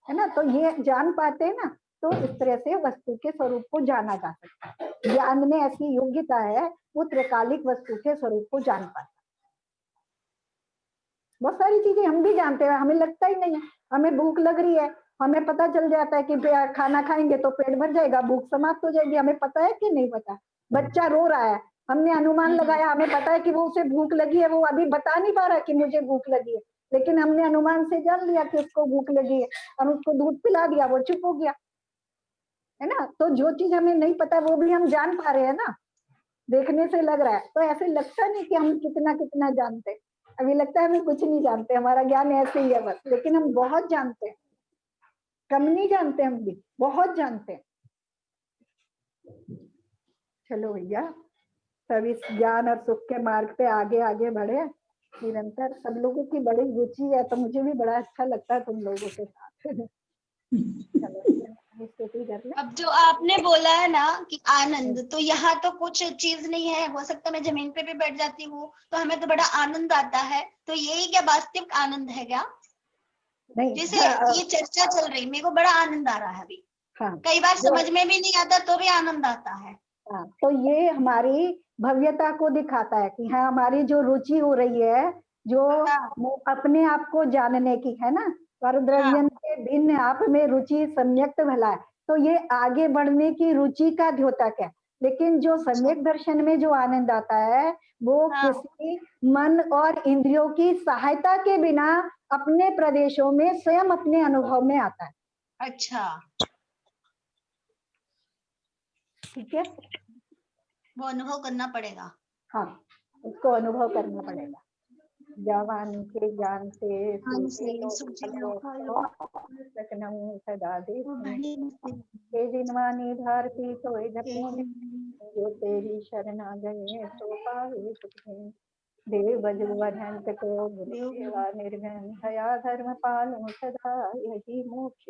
है ना। तो ये जान पाते हैं ना, तो इस तरह से वस्तु के स्वरूप को जाना जा सकता है। ज्ञान में ऐसी योग्यता है, वो त्रिकालिक वस्तु के स्वरूप को जान पाता है। बहुत सारी चीजें हम भी जानते हैं, हमें लगता ही नहीं है। हमें भूख लग रही है, हमें पता चल जाता है कि खाना खाएंगे तो पेट भर जाएगा, भूख समाप्त हो जाएगी, हमें पता है कि नहीं पता। बच्चा रो रहा है, हमने अनुमान लगाया, हमें पता है कि वो उसे भूख लगी है, वो अभी बता नहीं पा रहा कि मुझे भूख लगी है, लेकिन हमने अनुमान से जान लिया कि उसको भूख लगी है, हम उसको दूध पिला दिया, वो चुप हो गया। है ना। तो जो चीज हमें नहीं पता वो भी हम जान पा रहे हैं ना, देखने से लग रहा है। तो ऐसे लगता नहीं कि हम कितना कितना जानते हैं, अभी लगता है हमें कुछ नहीं जानते, हमारा ज्ञान ऐसे ही है बस, लेकिन हम बहुत जानते हैं, कम नहीं जानते, हम भी बहुत जानते हैं। चलो भैया, सब इस ज्ञान और सुख के मार्ग पे आगे आगे बढ़े निरंतर। सब लोगों की बड़ी रुचि है, तो मुझे भी बड़ा अच्छा लगता है तुम लोगों के साथ। चलो स्तुति कर ले। अब जो आपने बोला है ना कि आनंद, तो यहाँ तो कुछ चीज नहीं है, हो सकता मैं जमीन पे भी बैठ जाती हूँ तो हमें तो बड़ा आनंद आता है, तो यही क्या वास्तविक आनंद है क्या? नहीं, जैसे ये चर्चा चल रही, मेरे को बड़ा आनंद आ रहा है अभी, हाँ, कई बार समझ में भी नहीं आता तो भी आनंद आता है। हाँ, तो ये हमारी भव्यता को दिखाता है कि हाँ, हमारी जो रुचि हो रही है, जो अपने आप को जानने की है ना, पर द्रव्यन के भिन्न आप में रुचि सम्यक्त भला है, तो ये आगे बढ़ने की रुचि का द्योतक है। लेकिन जो सम्यक दर्शन में जो आनंद आता है वो किसी मन और इंद्रियों की सहायता के बिना अपने प्रदेशों में स्वयं अपने अनुभव में आता है। अच्छा, ठीक है, वो अनुभव करना पड़ेगा। हाँ, उसको अनुभव करना पड़ेगा। जवान के ज्ञान से सदा दे हे जिनवानी भारती तो जो तेरी शरण आ गए तो पावे सुख। देव बजवंत को गुरु सेवा निर्गन दया धर्म पालो सदा यही मोक्ष